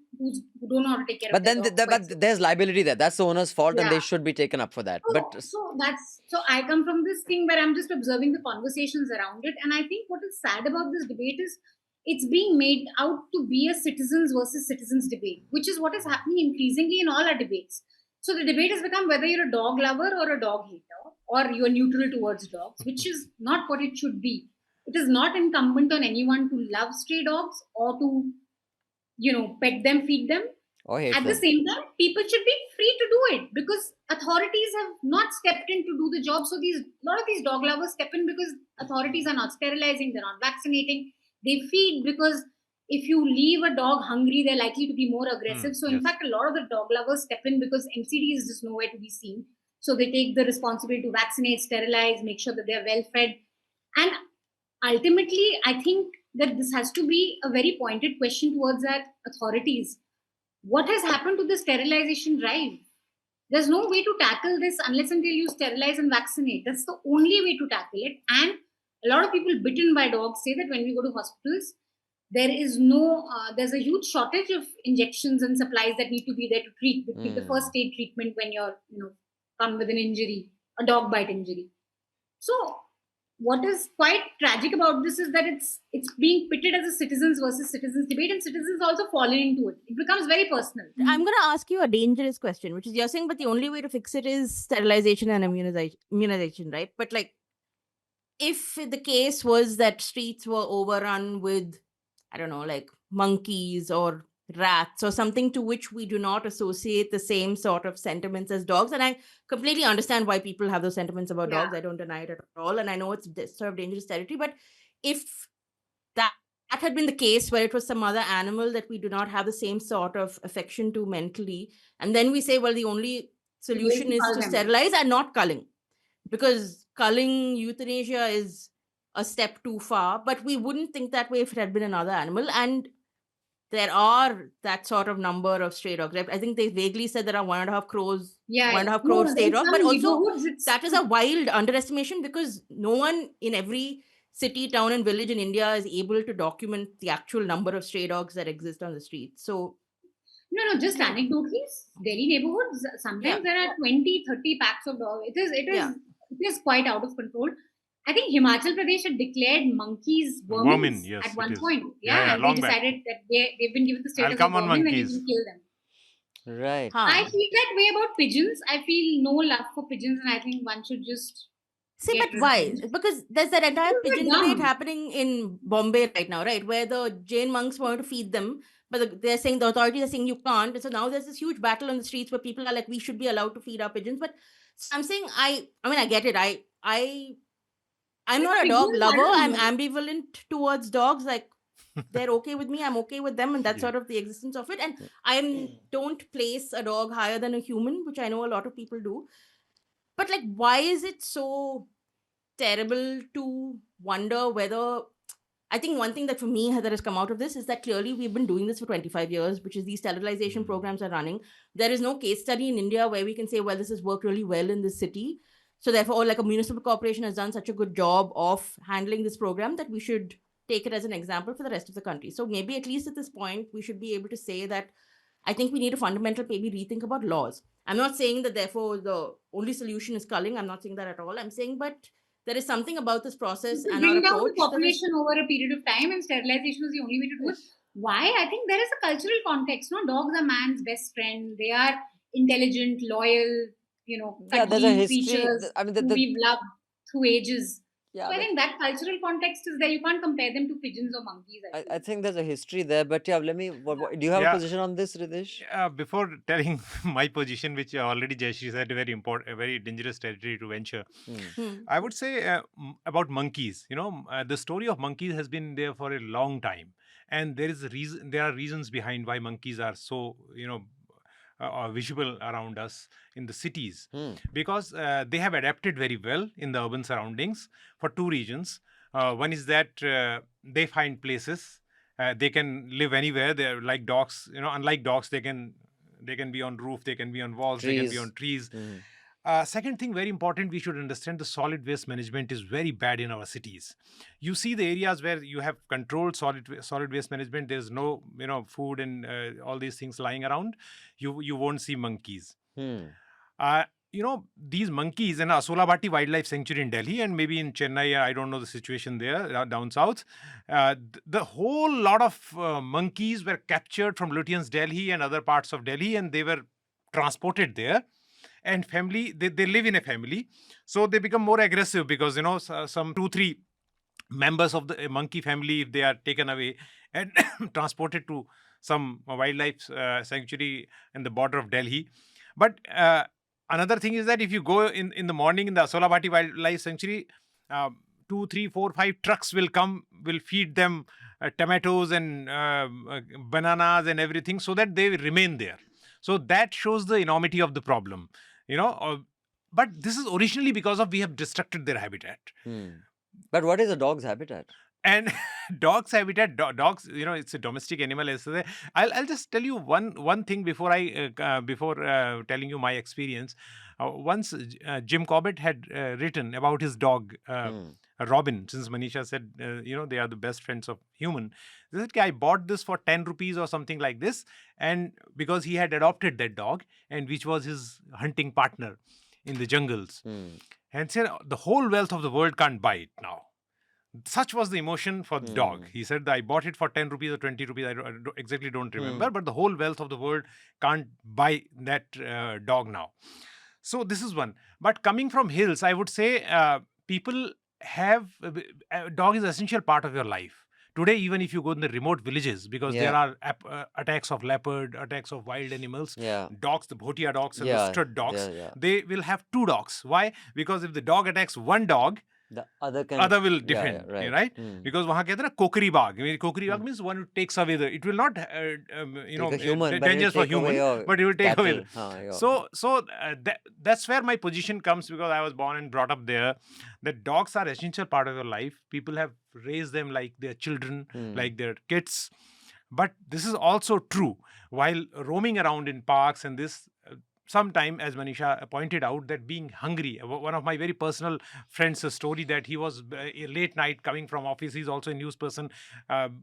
don't know how to take care But of their then, dogs. but there's liability there. That's the owner's fault, and they Yeah. should be taken up for that. But So I come from this thing where I'm just observing the conversations around it, and I think what is sad about this debate is it's being made out to be a citizens versus citizens debate, which is what is happening increasingly in all our debates. So the debate has become whether you're a dog lover or a dog hater, or you're neutral towards dogs, which is not what it should be. It is not incumbent on anyone to love stray dogs or to, pet them, feed them. or hate At the them. same time, people should be free to do it because authorities have not stepped in to do the job. So a lot of these dog lovers step in because authorities are not sterilizing, they're not vaccinating. They feed because if you leave a dog hungry, they're likely to be more aggressive. So in fact, a lot of the dog lovers step in because MCD is just nowhere to be seen. So they take the responsibility to vaccinate, sterilize, make sure that they're well fed. And ultimately, I think that this has to be a very pointed question towards our authorities. What has happened to the sterilization drive? There's no way to tackle this unless until you sterilize and vaccinate. That's the only way to tackle it. And a lot of people bitten by dogs say that when we go to hospitals, there's a huge shortage of injections and supplies that need to be there to treat the first aid treatment when you're, come with an injury, a dog bite injury. So what is quite tragic about this is that it's being pitted as a citizens versus citizens debate, and citizens also fall into it. It becomes very personal. I'm going to ask you a dangerous question, which is you're saying, but the only way to fix it is sterilization and immunization, right? But like, if the case was that streets were overrun with, I don't know, like monkeys or rats or something to which we do not associate the same sort of sentiments as dogs. And I completely understand why people have those sentiments about dogs. I don't deny it at all. And I know it's sort of dangerous territory. But if that had been the case where it was some other animal that we do not have the same sort of affection to mentally, and then we say, well, the only solution is to sterilize and not culling, because culling euthanasia is a step too far. But we wouldn't think that way if it had been another animal. And there are that sort of number of stray dogs. I think they vaguely said there are 1.5 crores, 1.5 crores stray dogs. But also that is a wild underestimation, because no one in every city, town and village in India is able to document the actual number of stray dogs that exist on the streets. So no, just anecdotally, Delhi neighborhoods, sometimes there are 20, 30 packs of dogs. It is quite out of control. I think Himachal Pradesh had declared monkeys vermin at one point. And they decided that they've been given the status of vermin and you can kill them. Right. I feel that way about pigeons. I feel no love for pigeons, and I think one should just see, but why? Because there's that entire pigeon debate happening in Bombay right now, right? Where the Jain monks want to feed them, but they're saying, the authorities are saying you can't. And so now there's this huge battle on the streets where people are like, we should be allowed to feed our pigeons. But I'm saying, I mean, I get it. I'm not a dog lover. I'm ambivalent towards dogs. Like, they're okay with me, I'm okay with them, and that's sort of the existence of it. And I don't place a dog higher than a human, which I know a lot of people do. But like, why is it so terrible to wonder whether... I think one thing that for me that has come out of this is that clearly we've been doing this for 25 years, which is these sterilization programs are running. There is no case study in India where we can say, well, this has worked really well in this city. So therefore, like a municipal corporation has done such a good job of handling this program that we should take it as an example for the rest of the country. So maybe at least at this point, we should be able to say that I think we need a fundamental maybe rethink about laws. I'm not saying that therefore the only solution is culling. I'm not saying that at all. I'm saying, but there is something about this process and our bring down approach the population over a period of time, and sterilization is the only way to do it. Why? I think there is a cultural context. No, dogs are man's best friend. They are intelligent, loyal, Yeah, there's a cuddly history. creatures I mean, who we've loved through ages. yeah, So I think that cultural context is there. You can't compare them to pigeons or monkeys. I think there's a history there. But yeah, let me. Do you have a Yeah. position on this, Hridayesh? Before telling my position, which already Jayashree said, very important, a very dangerous territory to venture, I would say about monkeys. The story of monkeys has been there for a long time, and there is a reason. There are reasons behind why monkeys are so visible around us in the cities, because they have adapted very well in the urban surroundings for two reasons. One is that they find places. They can live anywhere. They're like dogs. Unlike dogs, they can be on roof. They can be on walls. They can be on trees. Second thing, very important, we should understand the solid waste management is very bad in our cities. You see the areas where you have controlled solid waste management. There's no food and all these things lying around. You won't see monkeys. These monkeys in Asolabati Wildlife Sanctuary in Delhi and maybe in Chennai, I don't know the situation there, down south. The whole lot of monkeys were captured from Lutyens, Delhi and other parts of Delhi, and they were transported there. And family, they live in a family. So they become more aggressive because, some 2-3 members of the monkey family, if they are taken away and transported to some wildlife sanctuary in the border of Delhi. But another thing is that if you go in the morning in the Asolabati Wildlife Sanctuary, 2, 3, 4, 5 trucks will come, will feed them tomatoes and bananas and everything so that they remain there. So that shows the enormity of the problem, but this is originally because of we have destructed their habitat. But what is a dog's habitat? And dogs' habitat, dogs, it's a domestic animal. I'll just tell you one thing before telling you my experience. Once Jim Corbett had written about his dog, Robin, since Manisha said, they are the best friends of human. He said, I bought this for 10 rupees or something like this. And because he had adopted that dog, and which was his hunting partner in the jungles. And said, the whole wealth of the world can't buy it now. Such was the emotion for the dog. He said, I bought it for 10 rupees or 20 rupees. I exactly don't remember. But the whole wealth of the world can't buy that dog now. So this is one. But coming from hills, I would say people have... a dog is an essential part of your life. Today, even if you go in the remote villages, because there are attacks of leopard, attacks of wild animals, dogs, the Bhotia dogs and the stud dogs, they will have 2 dogs. Why? Because if the dog attacks one dog, the other will defend, right? Because wahan kehte na kokri bagh. Kokri bagh means one who takes away it will not, dangerous for human, but it will take away. So that's where my position comes, because I was born and brought up there. That dogs are essential part of your life. People have raised them like their children, like their kids. But this is also true while roaming around in parks and this. Sometime, as Manisha pointed out, that being hungry, one of my very personal friends, a story that he was late night coming from office, he's also a news person,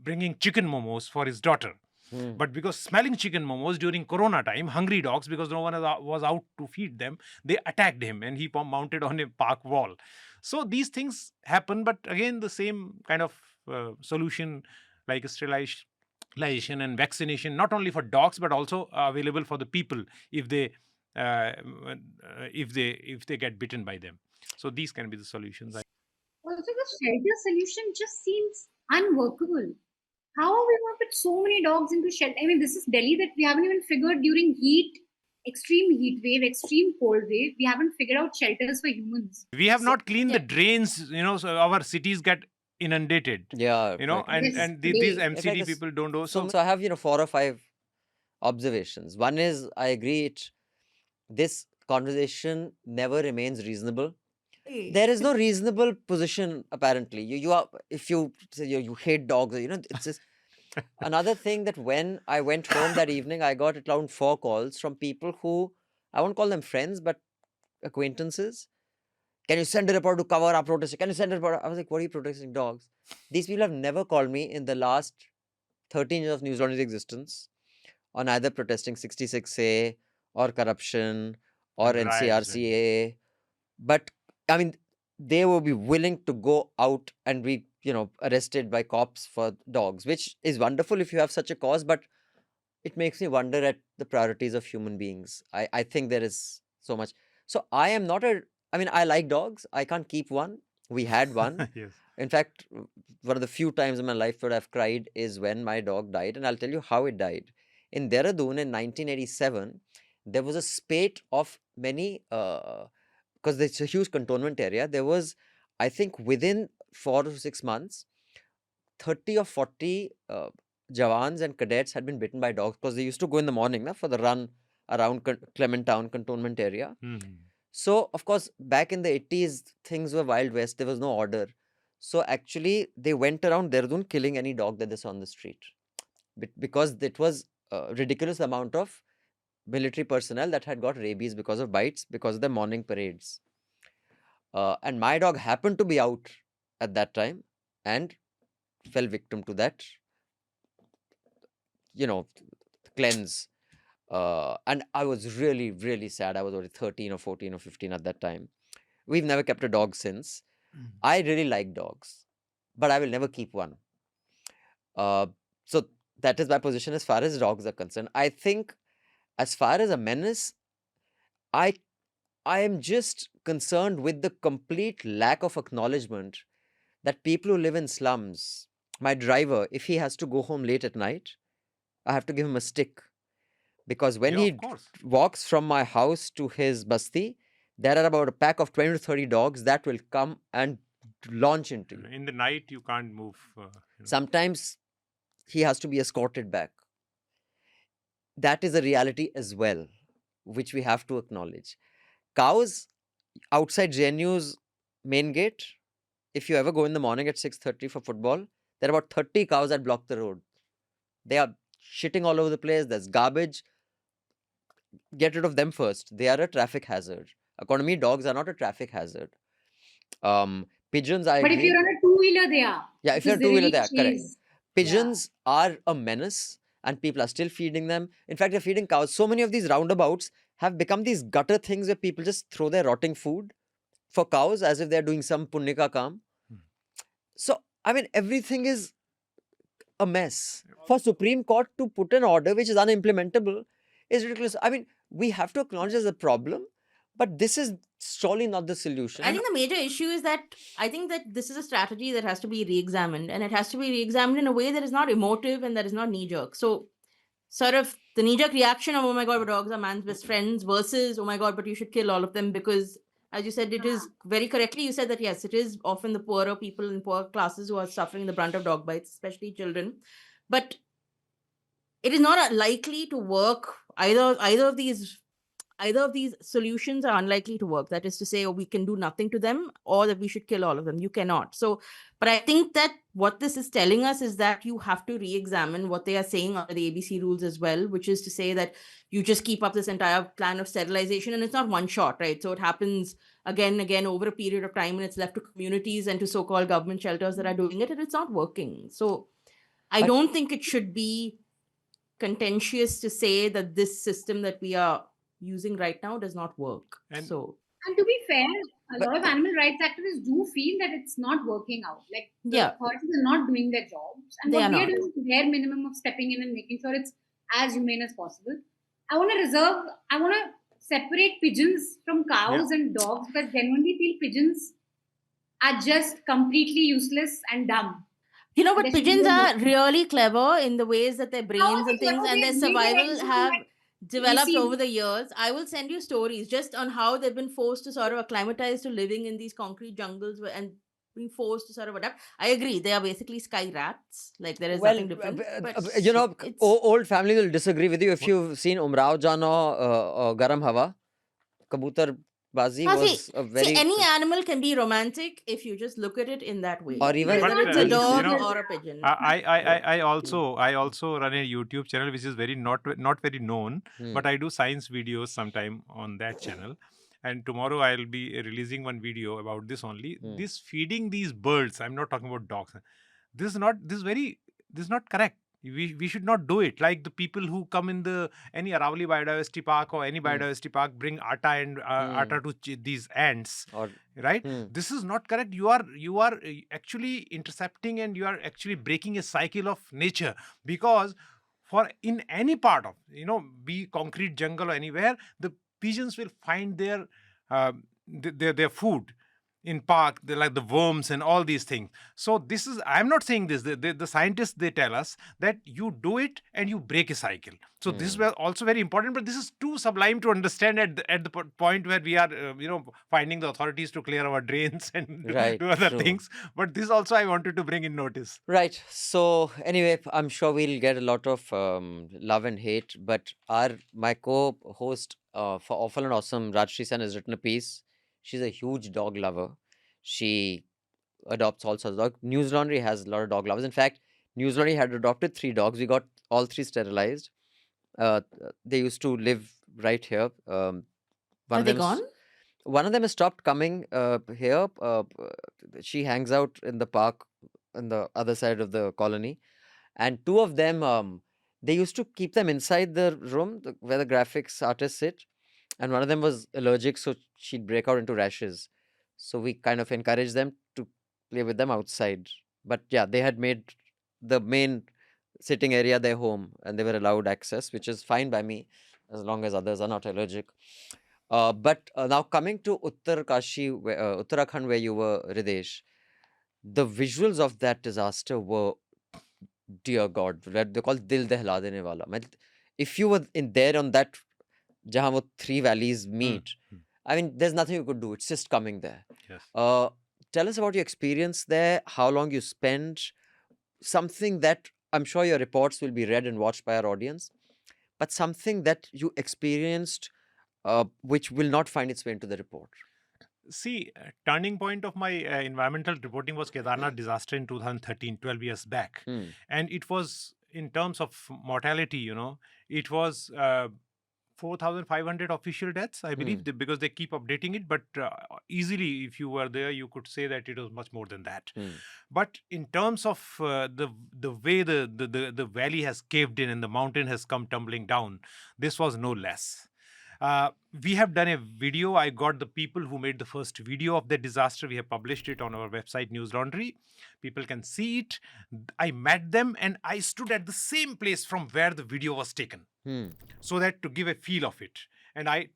bringing chicken momos for his daughter. But because smelling chicken momos during Corona time, hungry dogs, because no one was out to feed them, they attacked him and he mounted on a park wall. So these things happen, but again, the same kind of solution like sterilization and vaccination, not only for dogs, but also available for the people if they get bitten by them. So these can be the solutions. Also, the shelter solution just seems unworkable. How are we going to put so many dogs into shelter? I mean, this is Delhi that we haven't even figured during extreme heat wave, extreme cold wave. We haven't figured out shelters for humans. We have not cleaned the drains, so our cities get inundated. And these MCD people don't know. So I have 4 or 5 observations. One is, I agree, this conversation never remains reasonable. There is no reasonable position, apparently. You are, if you say you hate dogs, it's just... Another thing, that when I went home that evening, I got around 4 calls from people who, I won't call them friends, but acquaintances, Can you send a reporter to cover our protest? Can you send a reporter? I was like, what are you protesting dogs? These people have never called me in the last 13 years of Newslaundry's existence on either protesting 66A or corruption or Riots and- NCRCA. But I mean, they will be willing to go out and be, arrested by cops for dogs, which is wonderful if you have such a cause, but it makes me wonder at the priorities of human beings. I think there is so much. So I am not I like dogs. I can't keep one. We had one. Yes. In fact, one of the few times in my life that I've cried is when my dog died, and I'll tell you how it died. In Dehradun in 1987, there was a spate of many, because it's a huge cantonment area. There was, I think, within 4 to 6 months, 30 or 40 Jawans and cadets had been bitten by dogs because they used to go in the morning for the run around Clement Town cantonment area. Mhm. So, of course, back in the 80s, things were Wild West. There was no order. So, actually, they went around Dehradun killing any dog that they saw on the street because it was a ridiculous amount of military personnel that had got rabies because of bites, because of the morning parades. And my dog happened to be out at that time and fell victim to that, cleanse. And I was really, really sad. I was only 13 or 14 or 15 at that time. We've never kept a dog since. I really like dogs, but I will never keep one. So that is my position as far as dogs are concerned. I think as far as a menace, I am just concerned with the complete lack of acknowledgement that people who live in slums, my driver, if he has to go home late at night, I have to give him a stick. Because when Yeah, he of course. walks from my house to his basti, there are about a pack of 20 to 30 dogs that will come and launch into you. In the night, you can't move. Sometimes he has to be escorted back. That is a reality as well, which we have to acknowledge. Cows outside JNU's main gate, if you ever go in the morning at 6:30 for football, there are about 30 cows that block the road. They are shitting all over the place. There's garbage. Get rid of them first. They are a traffic hazard. According to me, dogs are not a traffic hazard. Pigeons, I But if agree. you're on a two-wheeler, they are. Yeah, if you're Because a they two-wheeler, really they are correct. chase. Pigeons are a menace, and people are still feeding them. In fact, they're feeding cows. So many of these roundabouts have become these gutter things where people just throw their rotting food for cows as if they're doing some punya kaam. So, everything is a mess. For Supreme Court to put an order which is unimplementable is ridiculous. We have to acknowledge there's a problem, but this is surely not the solution. I think the major issue is that I think that this is a strategy that has to be re-examined, and it has to be re-examined in a way that is not emotive and that is not knee-jerk. So sort of the knee-jerk reaction of, oh my God, but dogs are man's best friends versus, oh my God, but you should kill all of them because, as you said, it is very correctly, you said that, yes, it is often the poorer people in poor classes who are suffering the brunt of dog bites, especially children. But it is not likely to work. Either of these solutions are unlikely to work. That is to say, we can do nothing to them or that we should kill all of them. You cannot. So, but I think that what this is telling us is that you have to re-examine what they are saying under the ABC rules as well, which is to say that you just keep up this entire plan of sterilization and it's not one shot, right? So it happens again over a period of time and it's left to communities and to so-called government shelters that are doing it and it's not working. So I don't think it should be contentious to say that this system that we are using right now does not work. And to be fair, a lot of animal rights activists do feel that it's not working out. Like the authorities are not doing their jobs, and what we are doing is bare minimum of stepping in and making sure it's as humane as possible. I want to separate pigeons from cows and dogs, but genuinely feel pigeons are just completely useless and dumb. But pigeons are really clever in the ways that their brains and things and their survival have developed over the years. I will send you stories just on how they've been forced to sort of acclimatize to living in these concrete jungles and being forced to sort of adapt. I agree. They are basically sky rats. Like there is nothing different. Old families will disagree with you. If you've seen Umrao Jano or Garam Hawa, Kabutar Bazi was a very... See, any animal can be romantic if you just look at it in that way. Or even it's a dog or a pigeon. I also run a YouTube channel which is not very known, but I do science videos sometime on that channel. and tomorrow I'll be releasing one video about this only. Hmm. This feeding these birds, I'm not talking about dogs. This is not correct. We should not do it. Like the people who come in the any Aravali biodiversity park or any biodiversity park, bring atta and atta to these ants, Or right? This is not correct. You are actually intercepting, and you are actually breaking a cycle of nature, because for in any part of, be concrete jungle or anywhere, the pigeons will find their food in park. They like the worms and all these things. So this is, I'm not saying this, the scientists, they tell us that you do it and you break a cycle. So this is also very important, but this is too sublime to understand at the point where we are finding the authorities to clear our drains and do other things. But this also I wanted to bring in notice. Right. So anyway, I'm sure we'll get a lot of love and hate, but my co-host for Awful and Awesome, Jayashree Sen, has written a piece. She's a huge dog lover. She adopts all sorts of dogs. Newslaundry has a lot of dog lovers. In fact, Newslaundry had adopted 3 dogs. We got all 3 sterilized. They used to live right here. Are they gone? One of them has stopped coming here. She hangs out in the park on the other side of the colony. And 2 of them, they used to keep them inside the room where the graphics artists sit. And one of them was allergic, so she'd break out into rashes. So we kind of encouraged them to play with them outside. But yeah, they had made the main sitting area their home, and they were allowed access, which is fine by me, as long as others are not allergic. But now coming to Uttarkashi, Uttarakhand, where you were, Hridayesh, the visuals of that disaster were, dear God, they're called Dil Dehla Dene Wala. If you were in there on that, jahan wo 3 valleys meet, I mean, there's nothing you could do. It's just coming there. Yes. Tell us about your experience there, how long you spent, something that I'm sure your reports will be read and watched by our audience, but something that you experienced which will not find its way into the report. See, turning point of my environmental reporting was Kedarnath disaster in 2013, 12 years back. And it was, in terms of mortality, it was 4,500 official deaths, I believe, because they keep updating it. But easily, if you were there, you could say that it was much more than that. But in terms of the way the valley has caved in and the mountain has come tumbling down, this was no less. We have done a video. I got the people who made the first video of the disaster. We have published it on our website, Newslaundry. People can see it. I met them and I stood at the same place from where the video was taken, so that to give a feel of it. And I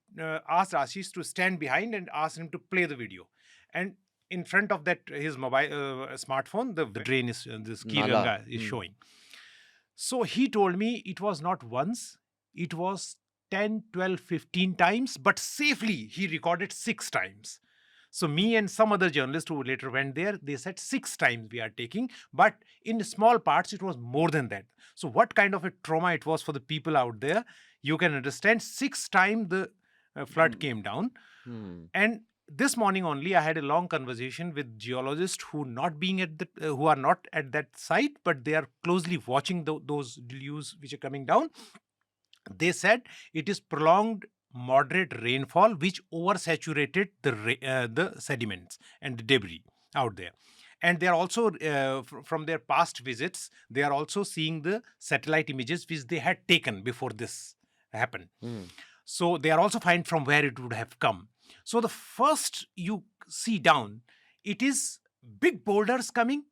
asked Ashish to stand behind and asked him to play the video. And in front of that, his mobile smartphone, the drain is, this Kiranga is showing. So he told me it was not once, it was 10, 12, 15 times, but safely he recorded 6 times. So me and some other journalist who later went there, they said 6 times we are taking, but in small parts it was more than that. So what kind of a trauma it was for the people out there, you can understand. 6 times the flood came down. And this morning only I had a long conversation with geologists who who are not at that site, but they are closely watching those deluges which are coming down. They said it is prolonged moderate rainfall which oversaturated the sediments and the debris out there. And they are also, from their past visits, they are also seeing the satellite images which they had taken before this happened. So they are also finding from where it would have come. So the first you see down, it is big boulders coming,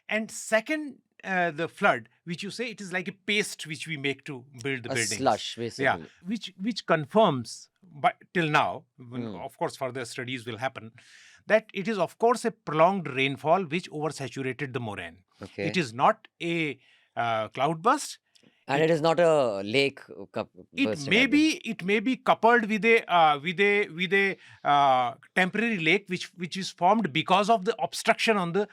and second, the flood, which you say it is like a paste which we make to build the buildings. Slush, basically. Yeah, which confirms, but till now, of course, further studies will happen, that it is of course a prolonged rainfall which oversaturated the moraine. Okay. It is not a cloud burst. And it is not a lake. It may be coupled with a temporary lake which is formed because of the obstruction on the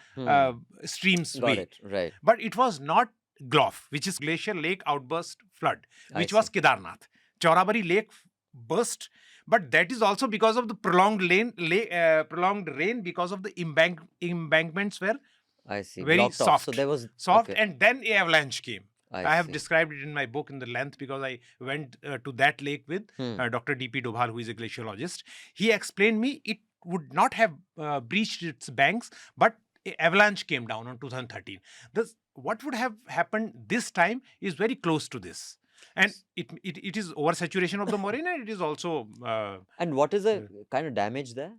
stream's Got way. it, right. But it was not GLOF, which is Glacier Lake Outburst Flood, which was Kedarnath. Chaurabari Lake burst, but that is also because of the prolonged rain because of the embankments were I see. very Blocked off. soft. So there was soft, okay. and then a avalanche came. I have see. described it in my book in the length because I went to that lake with Dr. D.P. Dobhal, who is a glaciologist. He explained me it would not have breached its banks, but a avalanche came down on 2013. What would have happened this time is very close to this. And it is oversaturation of the moraine, and it is also... And what is the kind of damage there?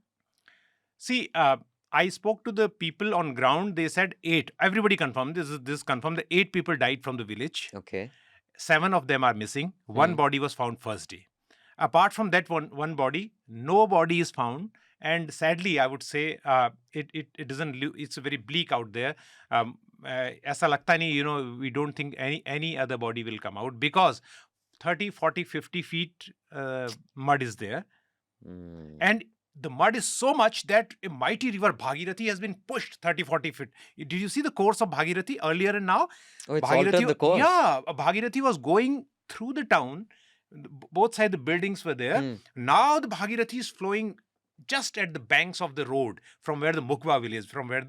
See, I spoke to the people on ground. They said 8. Everybody confirmed. This confirmed that 8 people died from the village. Okay. 7 of them are missing. 1 body was found first day. Apart from that one body, no body is found. And sadly, I would say it doesn't. It's very bleak out there. Aisa lagta nahi, we don't think any other body will come out because 30, 40, 50 feet mud is there. And the mud is so much that a mighty river, Bhagirathi, has been pushed 30, 40 feet. Did you see the course of Bhagirathi earlier and now? Oh, it's altered the course. Yeah, Bhagirathi was going through the town. Both sides the buildings were there. Now the Bhagirathi is flowing just at the banks of the road from where the Mukwa village is, from where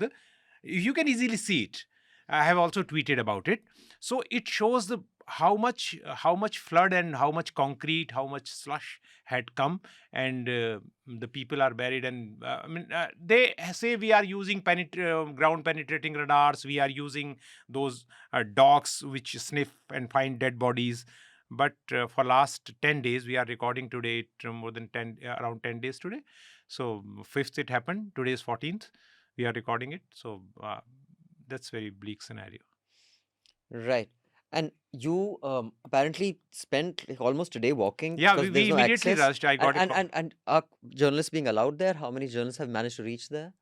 you can easily see it. I have also tweeted about it. So it shows how much flood and how much concrete, how much slush had come, and the people are buried. And they say we are using ground penetrating radars. We are using those dogs which sniff and find dead bodies. But for last 10 days, we are recording today more than around 10 days today. So 5th it happened. Today is 14th. We are recording it. So that's very bleak scenario. Right. And you apparently spent like almost a day walking. Yeah, because we there's no immediately access. rushed. I got it. And are journalists being allowed there? How many journalists have managed to reach there?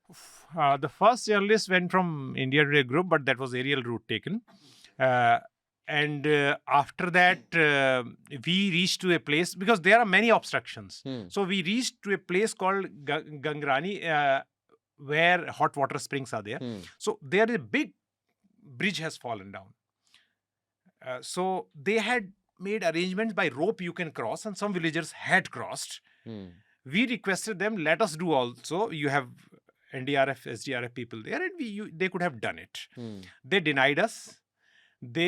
The first journalist went from India Today group, but that was aerial route taken. And after that, we reached to a place, because there are many obstructions. So we reached to a place called Gangrani, where hot water springs are there. So there is a big bridge has fallen down. So they had made arrangements by rope you can cross, and some villagers had crossed. We requested them, let us do also. You have NDRF, SDRF people there, and they could have done it. They denied us.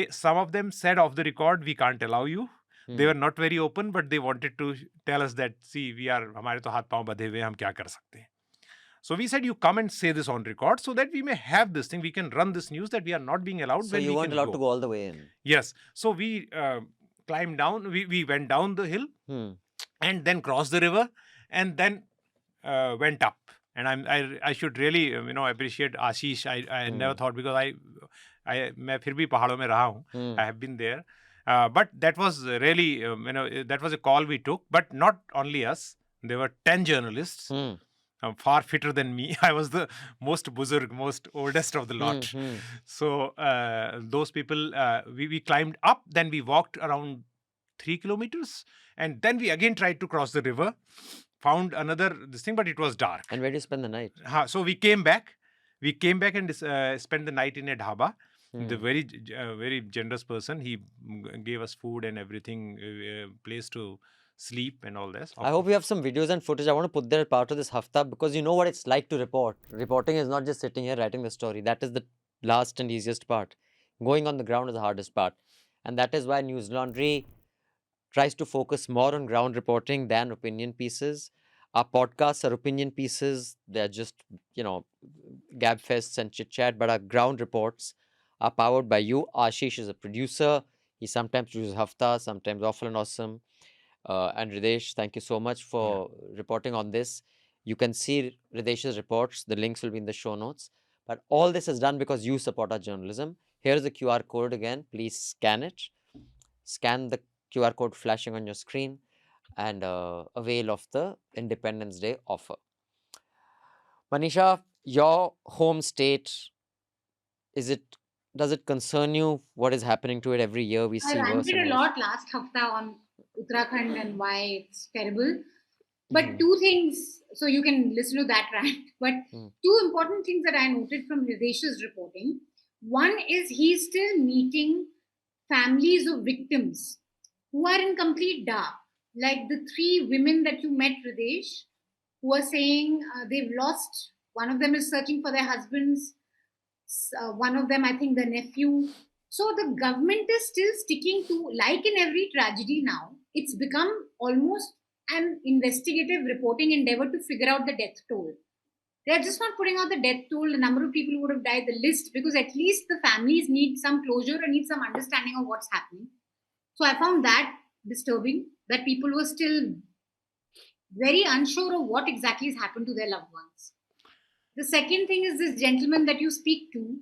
Some of them said off the record, we can't allow you. They were not very open, but they wanted to tell us that, see, hamare to haath paun badhe hue, hum kya kar sakte hain. So we said, you come and say this on record so that we may have this thing. We can run this news that we are not being allowed. So you weren't allowed to go all the way in? Yes. So we climbed down. We went down the hill and then crossed the river and then went up. And I should really appreciate Ashish. I never thought, because मैं फिर भी पहाड़ों में रहा हूँ. I have been there. But that was really, that was a call we took. But not only us. There were 10 journalists. Far fitter than me. I was the most buzurg, most oldest of the lot. So those people, we climbed up, then we walked around 3 kilometers, and then we again tried to cross the river, found this thing, but it was dark. And where did you spend the night? So we came back. We came back and spent the night in a dhaba. The very generous person. He gave us food and everything, place to sleep and all this. I hope you have some videos and footage. I want to put that part of this hafta, because you know what it's like to report. Reporting is not just sitting here writing the story. That is the last and easiest part. Going on the ground is the hardest part. And that is why Newslaundry tries to focus more on ground reporting than opinion pieces. Our podcasts are opinion pieces. They're just, gab fests and chit chat. But our ground reports are powered by you. Ashish is a producer. He sometimes produces Hafta, sometimes Awful and Awesome. And Hridayesh, thank you so much for reporting on this. You can see Hridayesh's reports. The links will be in the show notes. But all this is done because you support our journalism. Here's the QR code again. Please scan it. Scan the QR code flashing on your screen and avail of the Independence Day offer. Manisha, your home state, does it concern you what is happening to it every year? We see I worse ranted and a worse. lot last hafta on Uttarakhand and why it's terrible. But two things, so you can listen to that rant. But two important things that I noted from Hridayesh's reporting. One is he's still meeting families of victims who are in complete dark. Like the 3 women that you met, Hridayesh, who are saying they've lost. One of them is searching for their husbands. One of them, I think the nephew So the government is still sticking to, like in every tragedy now, it's become almost an investigative reporting endeavor to figure out the death toll. They're just not putting out the death toll, the number of people who would have died, the list, because at least the families need some closure and need some understanding of what's happening. So I found that disturbing, that people were still very unsure of what exactly has happened to their loved ones. The second thing is this gentleman that you speak to,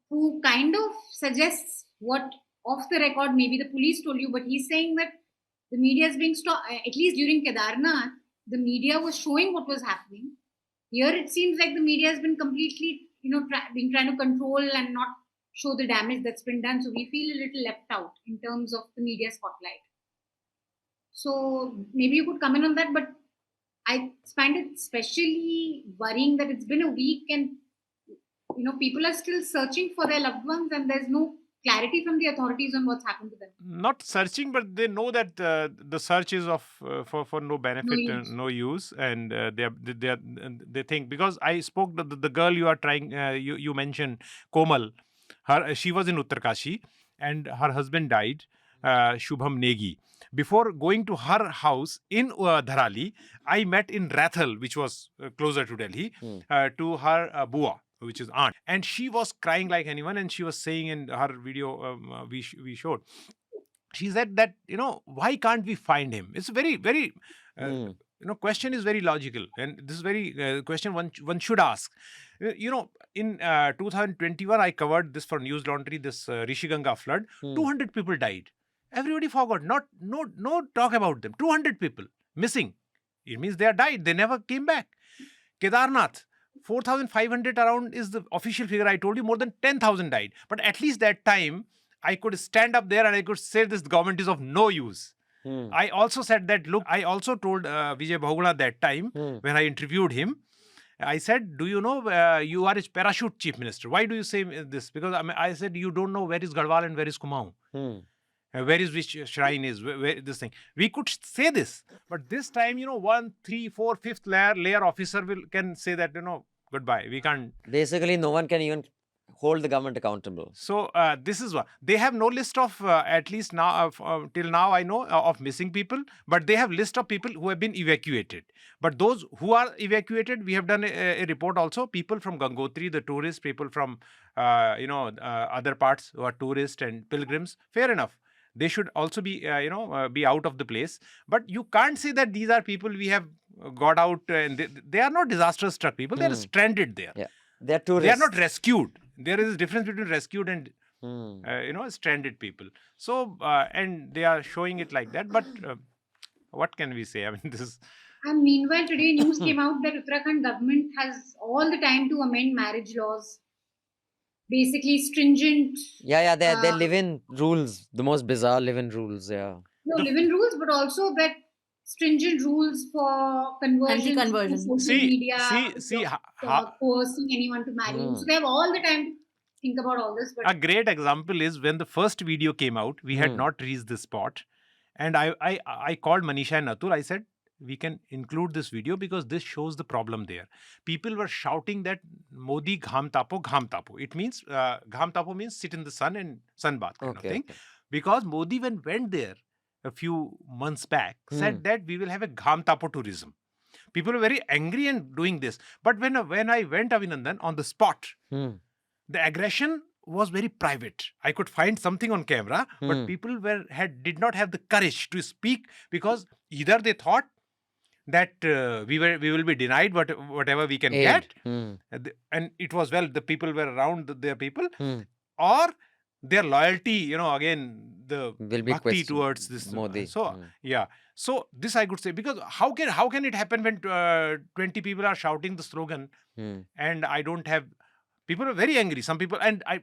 who kind of suggests what off the record maybe the police told you, but he's saying that the media is being stopped. At least during Kedarnath, the media was showing what was happening. Here it seems like the media has been completely, trying to control and not show the damage that's been done. So we feel a little left out in terms of the media spotlight. So maybe you could comment on that, but I find it especially worrying that it's been a week and people are still searching for their loved ones and there's no clarity from the authorities on what's happened to them. Not searching, but they know that the search is of for no benefit, no use, and they think, because I spoke the girl you are trying you mentioned, Komal, she was in Uttarkashi and her husband died, Shubham Negi. Before going to her house in Dharali, I met in Rathal, which was closer to Delhi, to her Bua, which is aunt, and she was crying like anyone, and she was saying in her video we showed, she said that why can't we find him? It's very very question is very logical, and this is very question one should ask. In 2021 I covered this for Newslaundry, this Rishiganga flood. 200 people died. Everybody forgot. No talk about them. 200 people missing. It means they are died. They never came back. Kedarnath, 4,500 around is the official figure. I told you more than 10,000 died. But at least that time, I could stand up there and I could say this government is of no use. I also said that, look, I also told Vijay Bahuguna that time when I interviewed him, I said, do you know you are a parachute chief minister? Why do you say this? Because I said, you don't know where is Garhwal and where is Kumaon. Where is which shrine is, where this thing. We could say this, but this time, 1, 3, 4, 5th layer officer can say that, goodbye. We can't. Basically, no one can even hold the government accountable. So this is what they have no list of at least now till now I know of missing people, but they have list of people who have been evacuated. But those who are evacuated, we have done a report also. People from Gangotri, the tourists, people from other parts who are tourists and pilgrims. Fair enough. They should also be, be out of the place. But you can't say that these are people we have got out and they are not disaster struck people. They are stranded there. Yeah. They are tourists. They are not rescued. There is a difference between rescued and, stranded people. So, and they are showing it like that. But what can we say? I mean, this is... And meanwhile, today news came out that Uttarakhand government has all the time to amend marriage laws. Basically stringent. Yeah, they live-in rules, the most bizarre live-in rules, yeah. No, live-in rules, but also that stringent rules for conversion. Anti-conversion. Social media. Coercing anyone to marry. So they have all the time to think about all this. But a great example is when the first video came out, we had not reached the spot. And I called Manisha and Atul. I said, we can include this video because this shows the problem there. People were shouting that Modi gham tapo. It means, gham tapo means sit in the sun and sunbath kind of thing. Okay. Because Modi when went there a few months back, said that we will have a gham tapo tourism. People were very angry and doing this. But when I went, Abhinandan, on the spot, the aggression was very private. I could find something on camera, but people did not have the courage to speak because either they thought that we will be denied whatever we can get, and it was the people were around their people, or their loyalty, again the bhakti towards this Modi. So so this I could say, because how can it happen when 20 people are shouting the slogan and I don't have. People are very angry. Some people,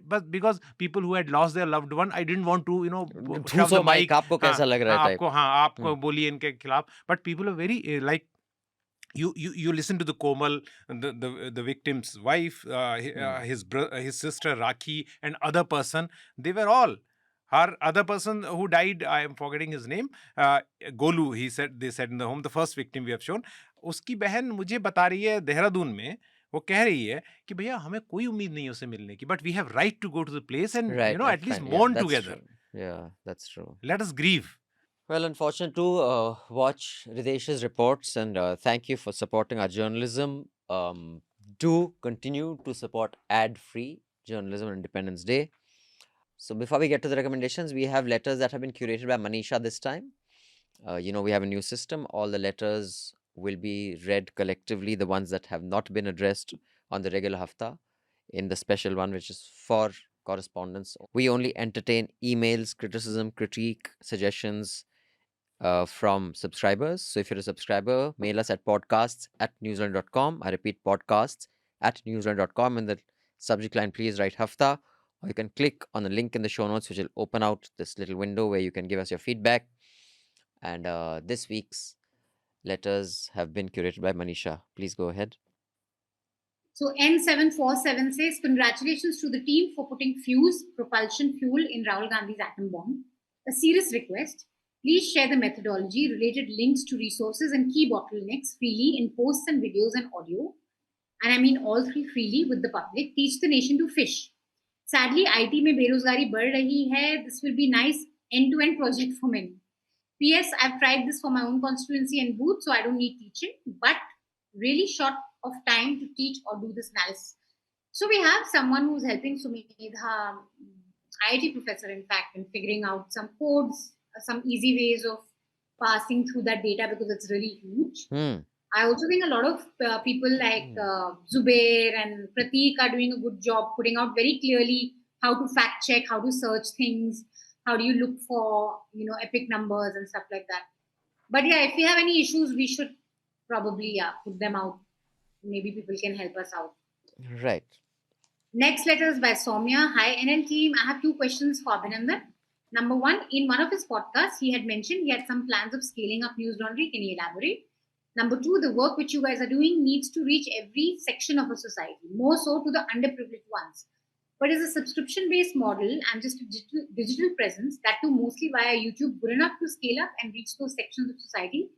but because people who had lost their loved one, I didn't want to, shove the mic. आपको कैसा लग रहा है? आपको बोलिए इनके खिलाफ. But people are very like, you listen to the Komal, the victim's wife, his sister Rakhi, and other person. They were all. Her other person who died, I am forgetting his name, Golu. They said in the home, the first victim we have shown. उसकी बहन मुझे बता रही है देहरादून में वो कह रही है कि भैया हमें कोई उम्मीद नहीं है उससे मिलने की, but we have right to go to the place and Right, right, at least fine. Yeah, mourn that's together. true. Yeah, that's true. Let us grieve. Well, unfortunate to watch Hridayesh's reports, and thank you for supporting our journalism. Do continue to support ad-free journalism on Independence Day. So before we get to the recommendations, we have letters that have been curated by Manisha this time. We have a new system. All the letters will be read collectively, the ones that have not been addressed on the regular Hafta, in the special one, which is for correspondence. We only entertain emails, criticism, critique, suggestions from subscribers. So if you're a subscriber, mail us at podcasts@newslaundry.com. I repeat, podcasts@newslaundry.com. In the subject line, please write Hafta, or you can click on the link in the show notes, which will open out this little window where you can give us your feedback. And this week's letters have been curated by Manisha. Please go ahead. So N747 says, congratulations to the team for putting fuse, propulsion fuel in Rahul Gandhi's atom bomb. A serious request. Please share the methodology, related links to resources and key bottlenecks freely in posts and videos and audio. And I mean all three freely with the public. Teach the nation to fish. Sadly, IT में बेरोजगारी बढ़ रही है. This will be nice end-to-end project for many. P.S. I've tried this for my own constituency and booth, so I don't need teaching, but really short of time to teach or do this analysis. So we have someone who's helping Sumedha, IIT professor, in fact, in figuring out some codes, some easy ways of passing through that data because it's really huge. I also think a lot of people like Zubair and Prateek are doing a good job putting out very clearly how to fact check, how to search things, how do you look for, epic numbers and stuff like that. But yeah, if we have any issues, we should probably put them out. Maybe people can help us out. Right. Next letter is by Soumya. Hi, NL team. I have 2 questions for Abhinandan. Number 1, in one of his podcasts, he had mentioned he had some plans of scaling up Newslaundry. Can you elaborate? Number 2, the work which you guys are doing needs to reach every section of a society, more so to the underprivileged ones. But as a subscription-based model and just a digital presence, that too mostly via YouTube, good enough to scale up and reach those sections of society,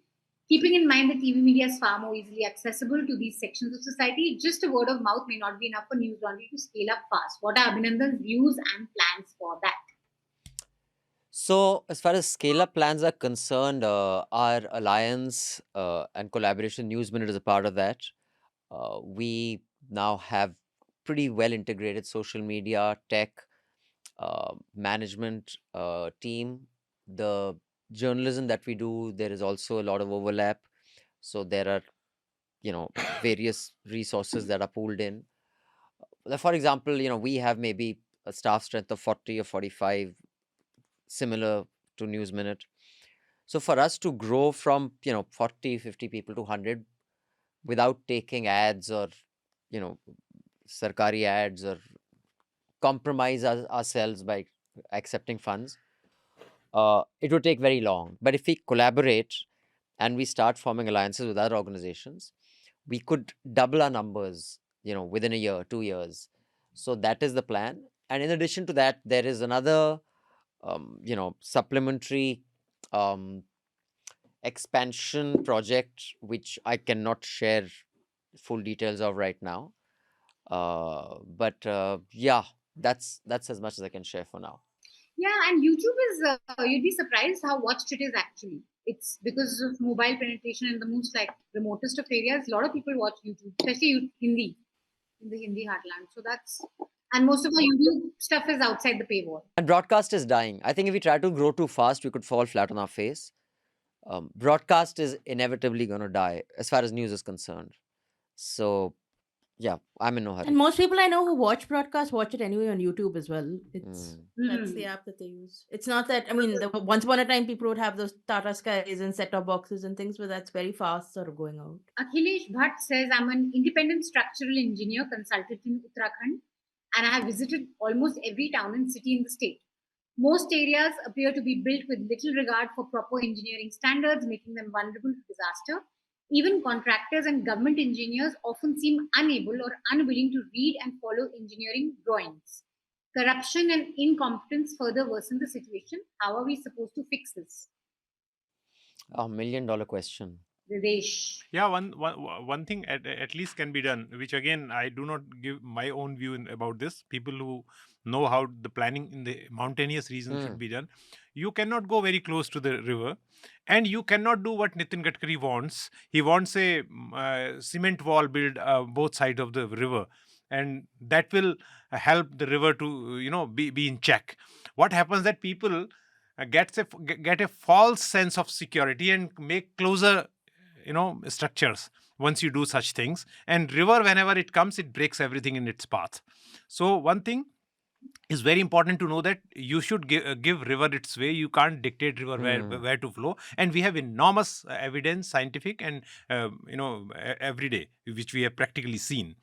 keeping in mind that TV media is far more easily accessible to these sections of society, just a word of mouth may not be enough for Newslaundry to scale up fast. What are Abhinandan's views and plans for that? So, as far as scale-up plans are concerned, our alliance and collaboration News Minute is a part of that. We now have pretty well integrated social media, tech, management team. The journalism that we do, there is also a lot of overlap. So there are, various resources that are pooled in. For example, we have maybe a staff strength of 40 or 45, similar to News Minute. So for us to grow from 40, 50 people to 100 without taking ads or sarkari ads or compromise ourselves by accepting funds, it would take very long. But if we collaborate and we start forming alliances with other organizations, we could double our numbers within a year, 2 years. So that is the plan. And in addition to that, there is another supplementary expansion project which I cannot share full details of right now. But that's as much as I can share for now. Yeah, and YouTube is, you'd be surprised how watched it is actually. It's because of mobile penetration in the most remotest of areas. A lot of people watch YouTube, especially Hindi, in the Hindi heartland. So and most of our YouTube stuff is outside the paywall. And broadcast is dying. I think if we try to grow too fast, we could fall flat on our face. Broadcast is inevitably going to die as far as news is concerned. So, yeah, I'm in no hurry. And most people I know who watch broadcast watch it anyway on YouTube as well. That's the app that they use. It's not that, once upon a time people would have those Tata Skies and set-top boxes and things, but that's very fast sort of going out. Akhilesh Bhatt says, I'm an independent structural engineer consultant in Uttarakhand, and I have visited almost every town and city in the state. Most areas appear to be built with little regard for proper engineering standards, making them vulnerable to disaster. Even contractors and government engineers often seem unable or unwilling to read and follow engineering drawings. Corruption and incompetence further worsen the situation. How are we supposed to fix this? $1 million question. Hridayesh. Yeah, one thing at least can be done, which again I do not give my own view about this. People who know how the planning in the mountainous region should be done. You cannot go very close to the river, and you cannot do what Nitin Gadkari wants. He wants a cement wall built both sides of the river, and that will help the river to be in check. What happens that people get a false sense of security and make closer structures once you do such things, and river whenever it comes it breaks everything in its path. So one thing is very important to know, that you should give river its way. You can't dictate river where to flow, and we have enormous evidence, scientific and every day, which we have practically seen.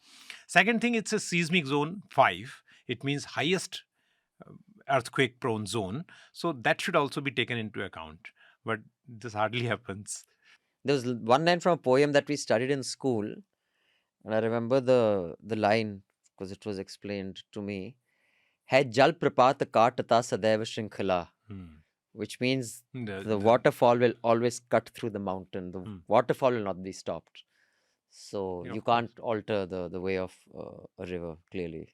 Second thing, it's a seismic zone 5. It means highest earthquake prone zone, so that should also be taken into account, but this hardly happens. There was one line from a poem that we studied in school, and I remember the line because it was explained to me. Hai jal prapat kaatata sadaiva shrinkhala, which means the waterfall will always cut through the mountain. The waterfall will not be stopped. So Yeah, you of course. can't alter the way of a river, clearly.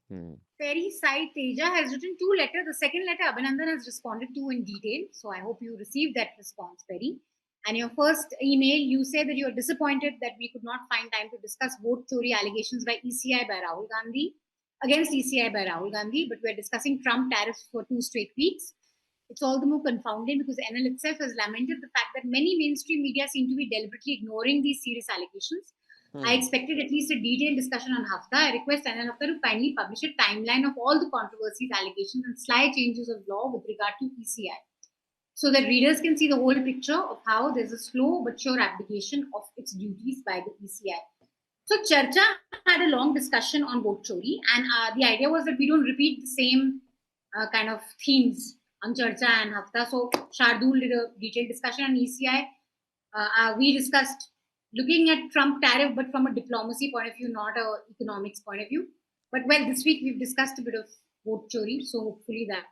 Ferry Sai Teja has written 2 letters. The second letter Abhinandan has responded to in detail. So I hope you received that response, Ferry. And your first email, you say that you are disappointed that we could not find time to discuss vote chori allegations by ECI by Rahul Gandhi, against ECI by Rahul Gandhi, but we're discussing Trump tariffs for 2 straight weeks. It's all the more confounding because NL itself has lamented the fact that many mainstream media seem to be deliberately ignoring these serious allegations. I expected at least a detailed discussion on Hafta. I request NL Hafta to kindly publish a timeline of all the controversies, allegations, and slight changes of law with regard to ECI, so that readers can see the whole picture of how there's a slow but sure abdication of its duties by the ECI. So Charcha had a long discussion on vote chori, and the idea was that we don't repeat the same kind of themes on Charcha and Hafta. So Shardul did a detailed discussion on ECI. We discussed looking at Trump tariff, but from a diplomacy point of view, not a economics point of view. But well, this week we've discussed a bit of vote chori, so hopefully that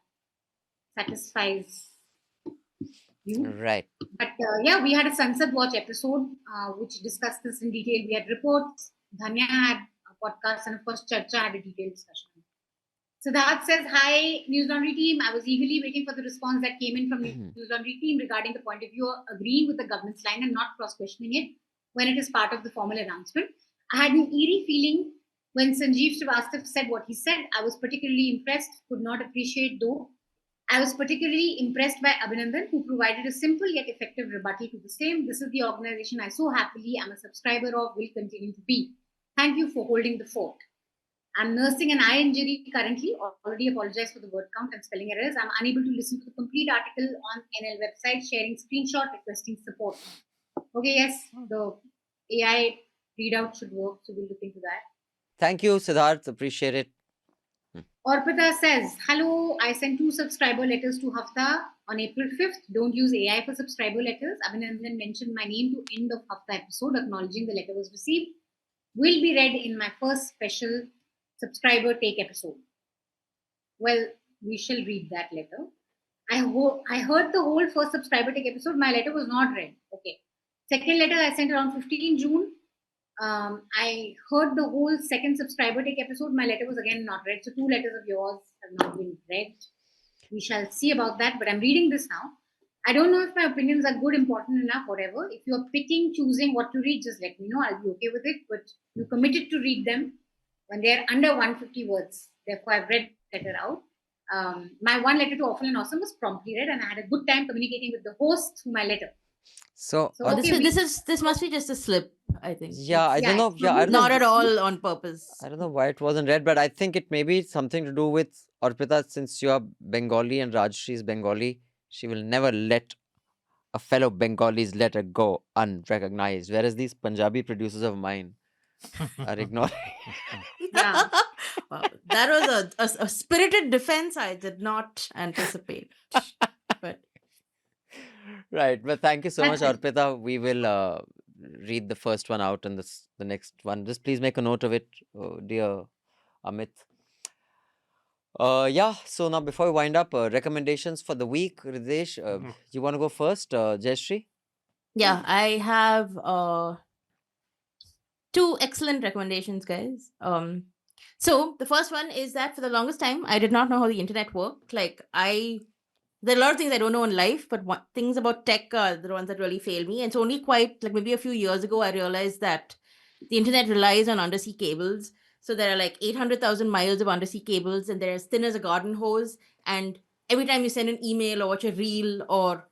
satisfies you. Right. But yeah, we had a Sansad Watch episode which discussed this in detail. We had reports, Dhanya had a podcast, and of course Charcha had a detailed discussion. Siddharth says, hi, Newslaundry team. I was eagerly waiting for the response that came in from Newslaundry team regarding the point of view of agreeing with the government's line and not cross-questioning it when it is part of the formal announcement. I had an eerie feeling when Sanjeev Srivastava said what he said. I was particularly impressed, could not appreciate though. I was particularly impressed by Abhinandan, who provided a simple yet effective rebuttal to the same. This is the organization I so happily am a subscriber of, will continue to be. Thank you for holding the fort. I'm nursing an eye injury currently. Already apologize for the word count and spelling errors. I'm unable to listen to the complete article on NL website, sharing screenshot, requesting support. Okay, yes, the AI readout should work, so we'll look into that. Thank you, Siddharth. Appreciate it. Orpita says, hello, I sent 2 subscriber letters to Hafta on April 5th. Don't use AI for subscriber letters. Abhinandan mentioned my name to end of Hafta episode, acknowledging the letter was received. Will be read in my first special subscriber take episode. Well, we shall read that letter. I heard the whole first subscriber take episode. My letter was not read. Okay. Second letter I sent around 15 June. I heard the whole second subscriber take episode. My letter was again not read. So 2 letters of yours have not been read. We shall see about that. But I'm reading this now. I don't know if my opinions are good, important enough, whatever. If you're picking, choosing what to read, just let me know. I'll be okay with it. But you committed to read them when they're under 150 words. Therefore, I've read the letter out. My one letter to Awful and Awesome was promptly read, and I had a good time communicating with the host through my letter. So okay, this must be just a slip, I think. yeah, I don't know. it's Yeah, I don't Not know. at all on purpose. I don't know why it wasn't read, but I think it may be something to do with Arpita, since you are Bengali and Rajshri is Bengali. She will never let a fellow Bengalis letter go unrecognized, whereas these Punjabi producers of mine are ignoring. Yeah. Wow, that was a spirited defense I did not anticipate. But Right, but thank you so much, That's it. Arpita. We will read the first one out and the next one. Just please make a note of it, dear Amit. Yeah, so now before we wind up, recommendations for the week, Hridayesh, you want to go first, Jayashree? Yeah, I have two excellent recommendations, guys. So the first one is that for the longest time, I did not know how the internet worked. There are a lot of things I don't know in life, but things about tech are the ones that really fail me. And it's only quite like maybe a few years ago, I realized that the internet relies on undersea cables. So there are like 800,000 miles of undersea cables, and they're as thin as a garden hose. And every time you send an email or watch a reel or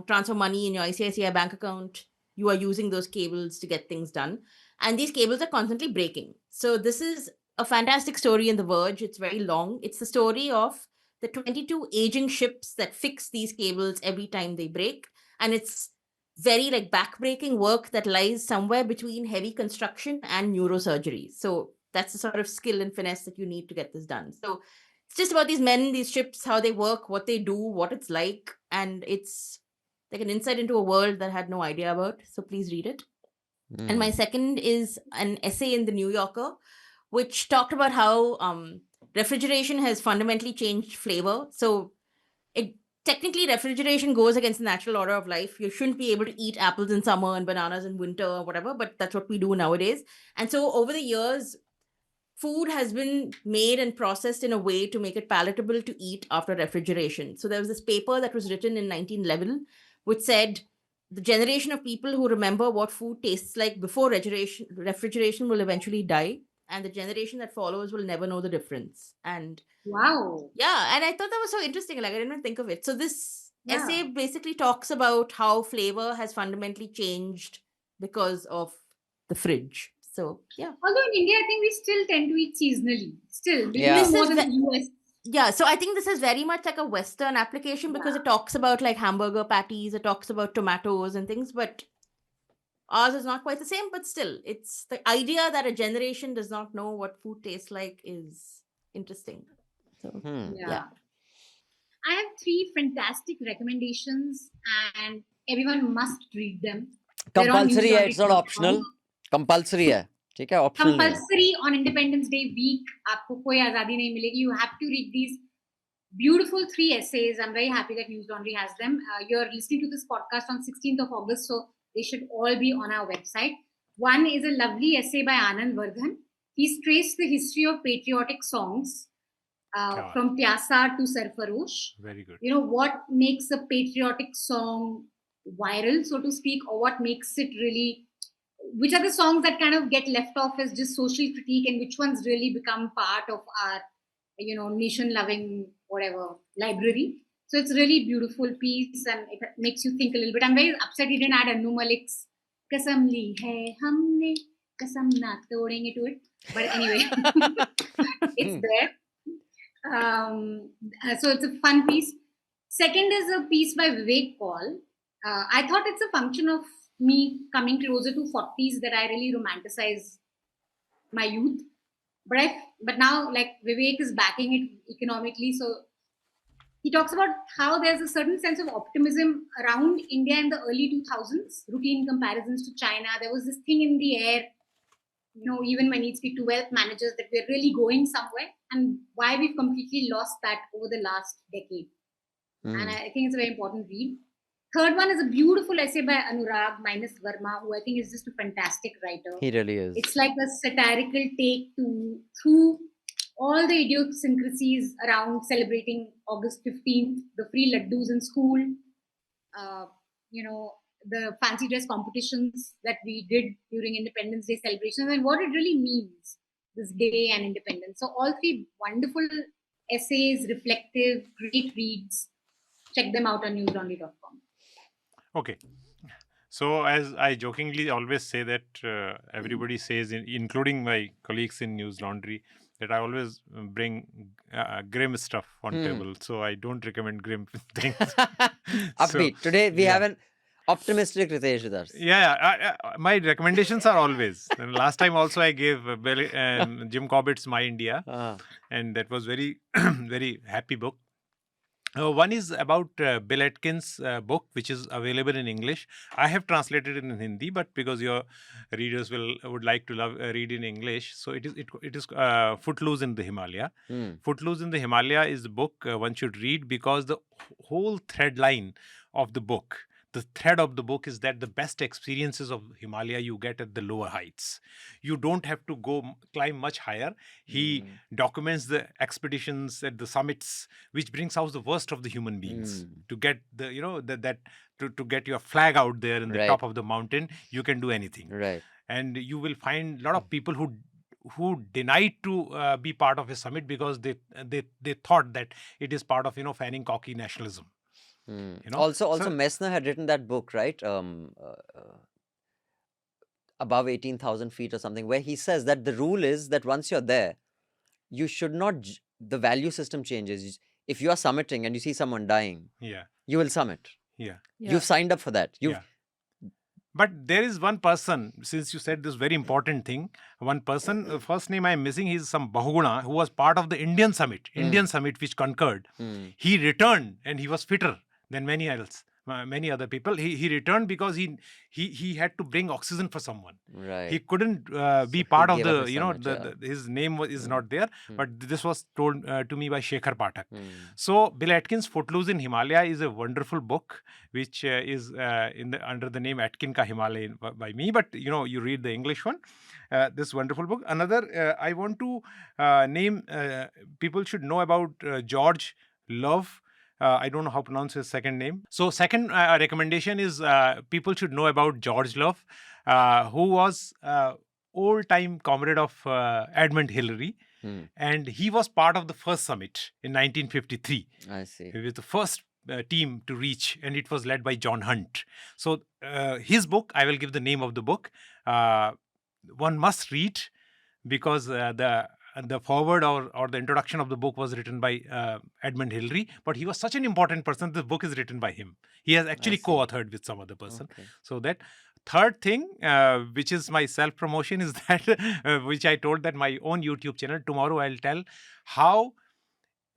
transfer money in your ICICI bank account, you are using those cables to get things done. And these cables are constantly breaking. So this is a fantastic story in The Verge. It's very long. It's the story of the 22 aging ships that fix these cables every time they break. And it's very like backbreaking work that lies somewhere between heavy construction and neurosurgery. So that's the sort of skill and finesse that you need to get this done. So it's just about these men, these ships, how they work, what they do, what it's like. And it's like an insight into a world that I had no idea about. So please read it. And my second is an essay in the New Yorker, which talked about how refrigeration has fundamentally changed flavor. So it technically refrigeration goes against the natural order of life. You shouldn't be able to eat apples in summer and bananas in winter or whatever, but that's what we do nowadays. And so over the years, food has been made and processed in a way to make it palatable to eat after refrigeration. So there was this paper that was written in 1911, which said the generation of people who remember what food tastes like before refrigeration will eventually die, and the generation that follows will never know the difference. And Wow. yeah, and I thought that was so interesting. Like I didn't even think of it. So this Yeah. essay basically talks about how flavor has fundamentally changed because of the fridge. So yeah. Although in India, I think we still tend to eat seasonally. Still, Yeah. maybe This more is than the US. Yeah, so I think this is very much like a Western application because it talks about like hamburger patties, it talks about tomatoes and things, but ours is not quite the same, but still, it's the idea that a generation does not know what food tastes like is interesting. So, Yeah. I have 3 fantastic recommendations and everyone must read them. They're on Compulsory है, it's not newslaundry.com. optional. Compulsory है, ठीक है, optional नहीं है. Compulsory on Independence Day week. आपको कोई आजादी नहीं मिलेगी. You have to read these beautiful 3 essays. I'm very happy that News Laundry has them. You're listening to this podcast on 16th of August, so they should all be on our website. One is a lovely essay by Anand Vardhan. He's traced the history of patriotic songs from Pyasa to Sarfarosh. Very good. You know, what makes a patriotic song viral, so to speak, or what makes it really, which are the songs that kind of get left off as just social critique and which ones really become part of our, nation loving, whatever, library. So it's really beautiful piece and it makes you think a little bit. I'm very upset he didn't add Anu Malik's Kasam li hai humne, kasam na todenge to it. But anyway, it's there. So it's a fun piece. Second is a piece by Vivek Paul. I thought it's a function of me coming closer to 40s that I really romanticize my youth. But now, like, Vivek is backing it economically. So he talks about how there's a certain sense of optimism around India in the early 2000s, routine comparisons to China. There was this thing in the air, even when you speak to wealth managers, that we're really going somewhere, and why we've completely lost that over the last decade. And I think it's a very important read. Third one is a beautiful essay by Anurag minus Verma, who I think is just a fantastic writer. He really is. It's like a satirical take through all the idiosyncrasies around celebrating August 15th, the free laddus in school, the fancy dress competitions that we did during Independence Day celebrations, and what it really means, this day and independence. So all 3 wonderful essays, reflective, great reads. Check them out on newslaundry.com. Okay. So, as I jokingly always say that everybody says, including my colleagues in News Laundry, that I always bring grim stuff on table. So, I don't recommend grim things. Upbeat. Today we have an optimistic Hridayesh with us. Yeah, my recommendations are always. And last time also I gave Jim Corbett's My India, and that was very, very happy book. One is about Bill Atkins' book, which is available in English. I have translated it in Hindi, but because your readers would like to read in English, so it is Footloose in the Himalaya. Footloose in the Himalaya is the book one should read because the whole thread line of the book, the thread of the book is that the best experiences of Himalaya you get at the lower heights. You don't have to climb much higher. He documents the expeditions at the summits, which brings out the worst of the human beings. To get the, to get your flag out there in the top of the mountain, you can do anything. Right. And you will find a lot of people who denied to be part of a summit because they thought that it is part of fanning cocky nationalism. Also, Messner had written that book, right? Above 18,000 feet or something, where he says that the rule is that once you're there, you should not. The value system changes. If you are summiting and you see someone dying, you will summit. You've signed up for that. But there is one person, since you said this very important thing, one person, first name I'm missing, he's some Bahuguna, who was part of the Indian summit which concurred. He returned and he was fitter than many other people. He returned because he had to bring oxygen for someone. Right. He couldn't be part of the his name is not there. But this was told to me by Shekhar Pathak. So Bill Atkins' Footloose in Himalaya is a wonderful book, which is under the name Atkin Ka Himalaya by me. But you read the English one. This wonderful book. Another I want to name. People should know about George Love. I don't know how to pronounce his second name. So second recommendation is people should know about George Love, who was old-time comrade of Edmund Hillary. And he was part of the first summit in 1953. I see. He was the first team to reach, and it was led by John Hunt. So his book, I will give the name of the book. One must read because the foreword or the introduction of the book was written by Edmund Hillary, but he was such an important person. The book is written by him. He has actually co-authored with some other person. Okay. So that third thing, which is my self-promotion, is that which I told that my own YouTube channel. Tomorrow I'll tell how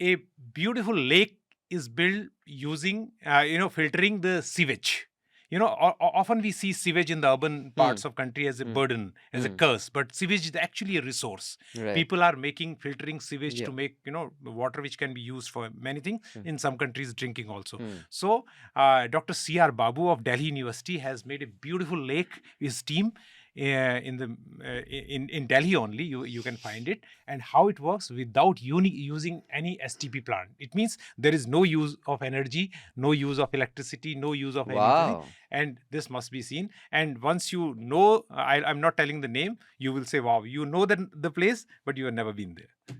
a beautiful lake is built using filtering the sewage. Often we see sewage in the urban parts of country as a burden, as a curse, but sewage is actually a resource. Right. People are filtering sewage to make, water which can be used for many things. In some countries, drinking also. So, Dr. C.R. Babu of Delhi University has made a beautiful lake, his team, in Delhi only. You can find it, and how it works without using any STP plant. It means there is no use of energy, no use of electricity, no use of anything. And this must be seen. And once you know, I'm not telling the name, you will say, wow, you know the place, but you have never been there.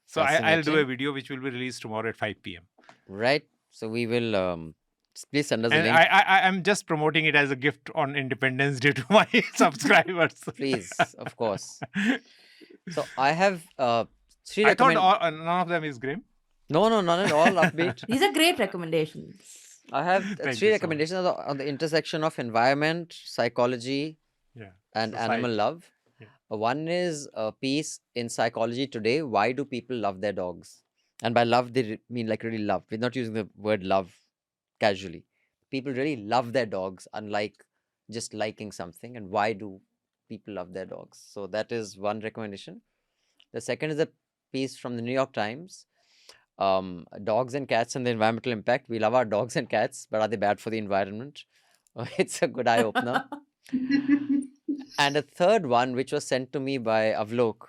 So I'll do a video which will be released tomorrow at 5 p.m. Right. So we will... please send us a link. I'm just promoting it as a gift on Independence Day to my subscribers. Please, of course. So I have three. I thought none of them is grim. No, not at all. Upbeat. These are great recommendations. I have three recommendations on the intersection of environment, psychology, and society. Animal love. One is a piece in Psychology Today. Why do people love their dogs? And by love, they mean like really love. We're not using the word love casually. People really love their dogs, unlike just liking something. And why do people love their dogs? So that is one recommendation. The second is a piece from the New York Times. Dogs and cats and the environmental impact. We love our dogs and cats, but are they bad for the environment? It's a good eye opener. And a third one, which was sent to me by Avlok.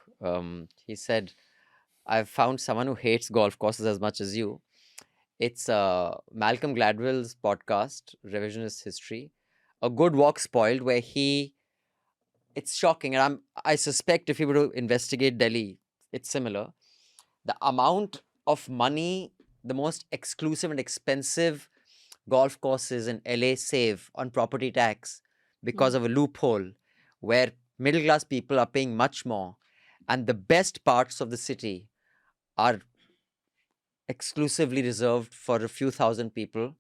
He said, I've found someone who hates golf courses as much as you. It's Malcolm Gladwell's podcast, Revisionist History. A Good Walk Spoiled, where it's shocking. And I suspect if you were to investigate Delhi, it's similar. The amount of money, the most exclusive and expensive golf courses in LA save on property tax because of a loophole where middle class people are paying much more. And the best parts of the city are exclusively reserved for a few thousand people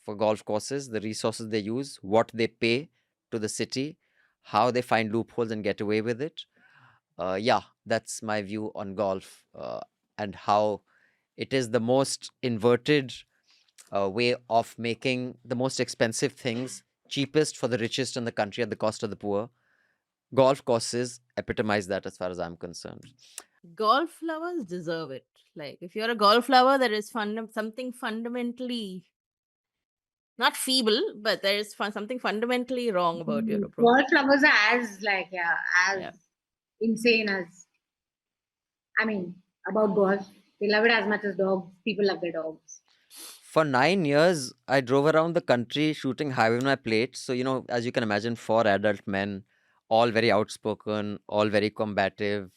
for golf courses, the resources they use, what they pay to the city, how they find loopholes and get away with it. That's my view on golf and how it is the most inverted way of making the most expensive things cheapest for the richest in the country at the cost of the poor. Golf courses epitomize that as far as I'm concerned. Golf lovers deserve it. Like, if you're a golf lover, there is something fundamentally not feeble, but there is something fundamentally wrong about your approach. Wallflowers are as as Yeah. insane as, I mean, about boys. They love it as much as dogs. People love their dogs. For 9 years, I drove around the country shooting high with my plate. So, as you can imagine, 4 adult men, all very outspoken, all very combative.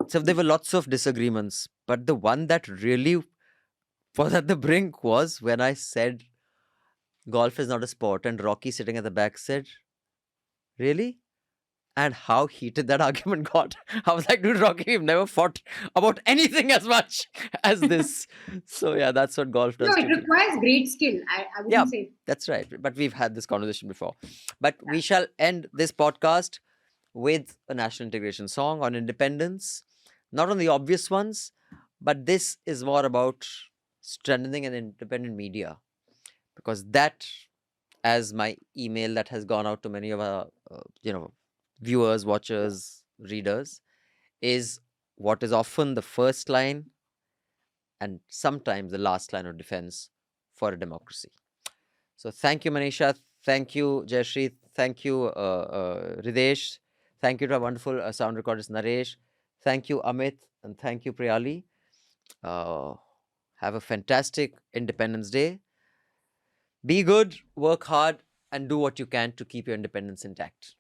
So there were lots of disagreements. But the one that really was at the brink was when I said golf is not a sport, and Rocky sitting at the back said, "Really?" And how heated that argument got. I was like, dude, Rocky, we've never fought about anything as much as this. So yeah, that's what golf does No, to it people. requires great skill. I Yeah, wouldn't say. that's right. But we've had this conversation before. But we shall end this podcast with a national integration song on independence. Not on the obvious ones, but this is more about strengthening an independent media. Because that, as my email that has gone out to many of our, viewers, watchers, readers, is what is often the first line and sometimes the last line of defense for a democracy. So thank you, Manisha. Thank you, Jayashree. Thank you, Hridayesh. Thank you to our wonderful sound recordist, Naresh. Thank you, Amit. And thank you, Priyali. Have a fantastic Independence Day. Be good, work hard, and do what you can to keep your independence intact.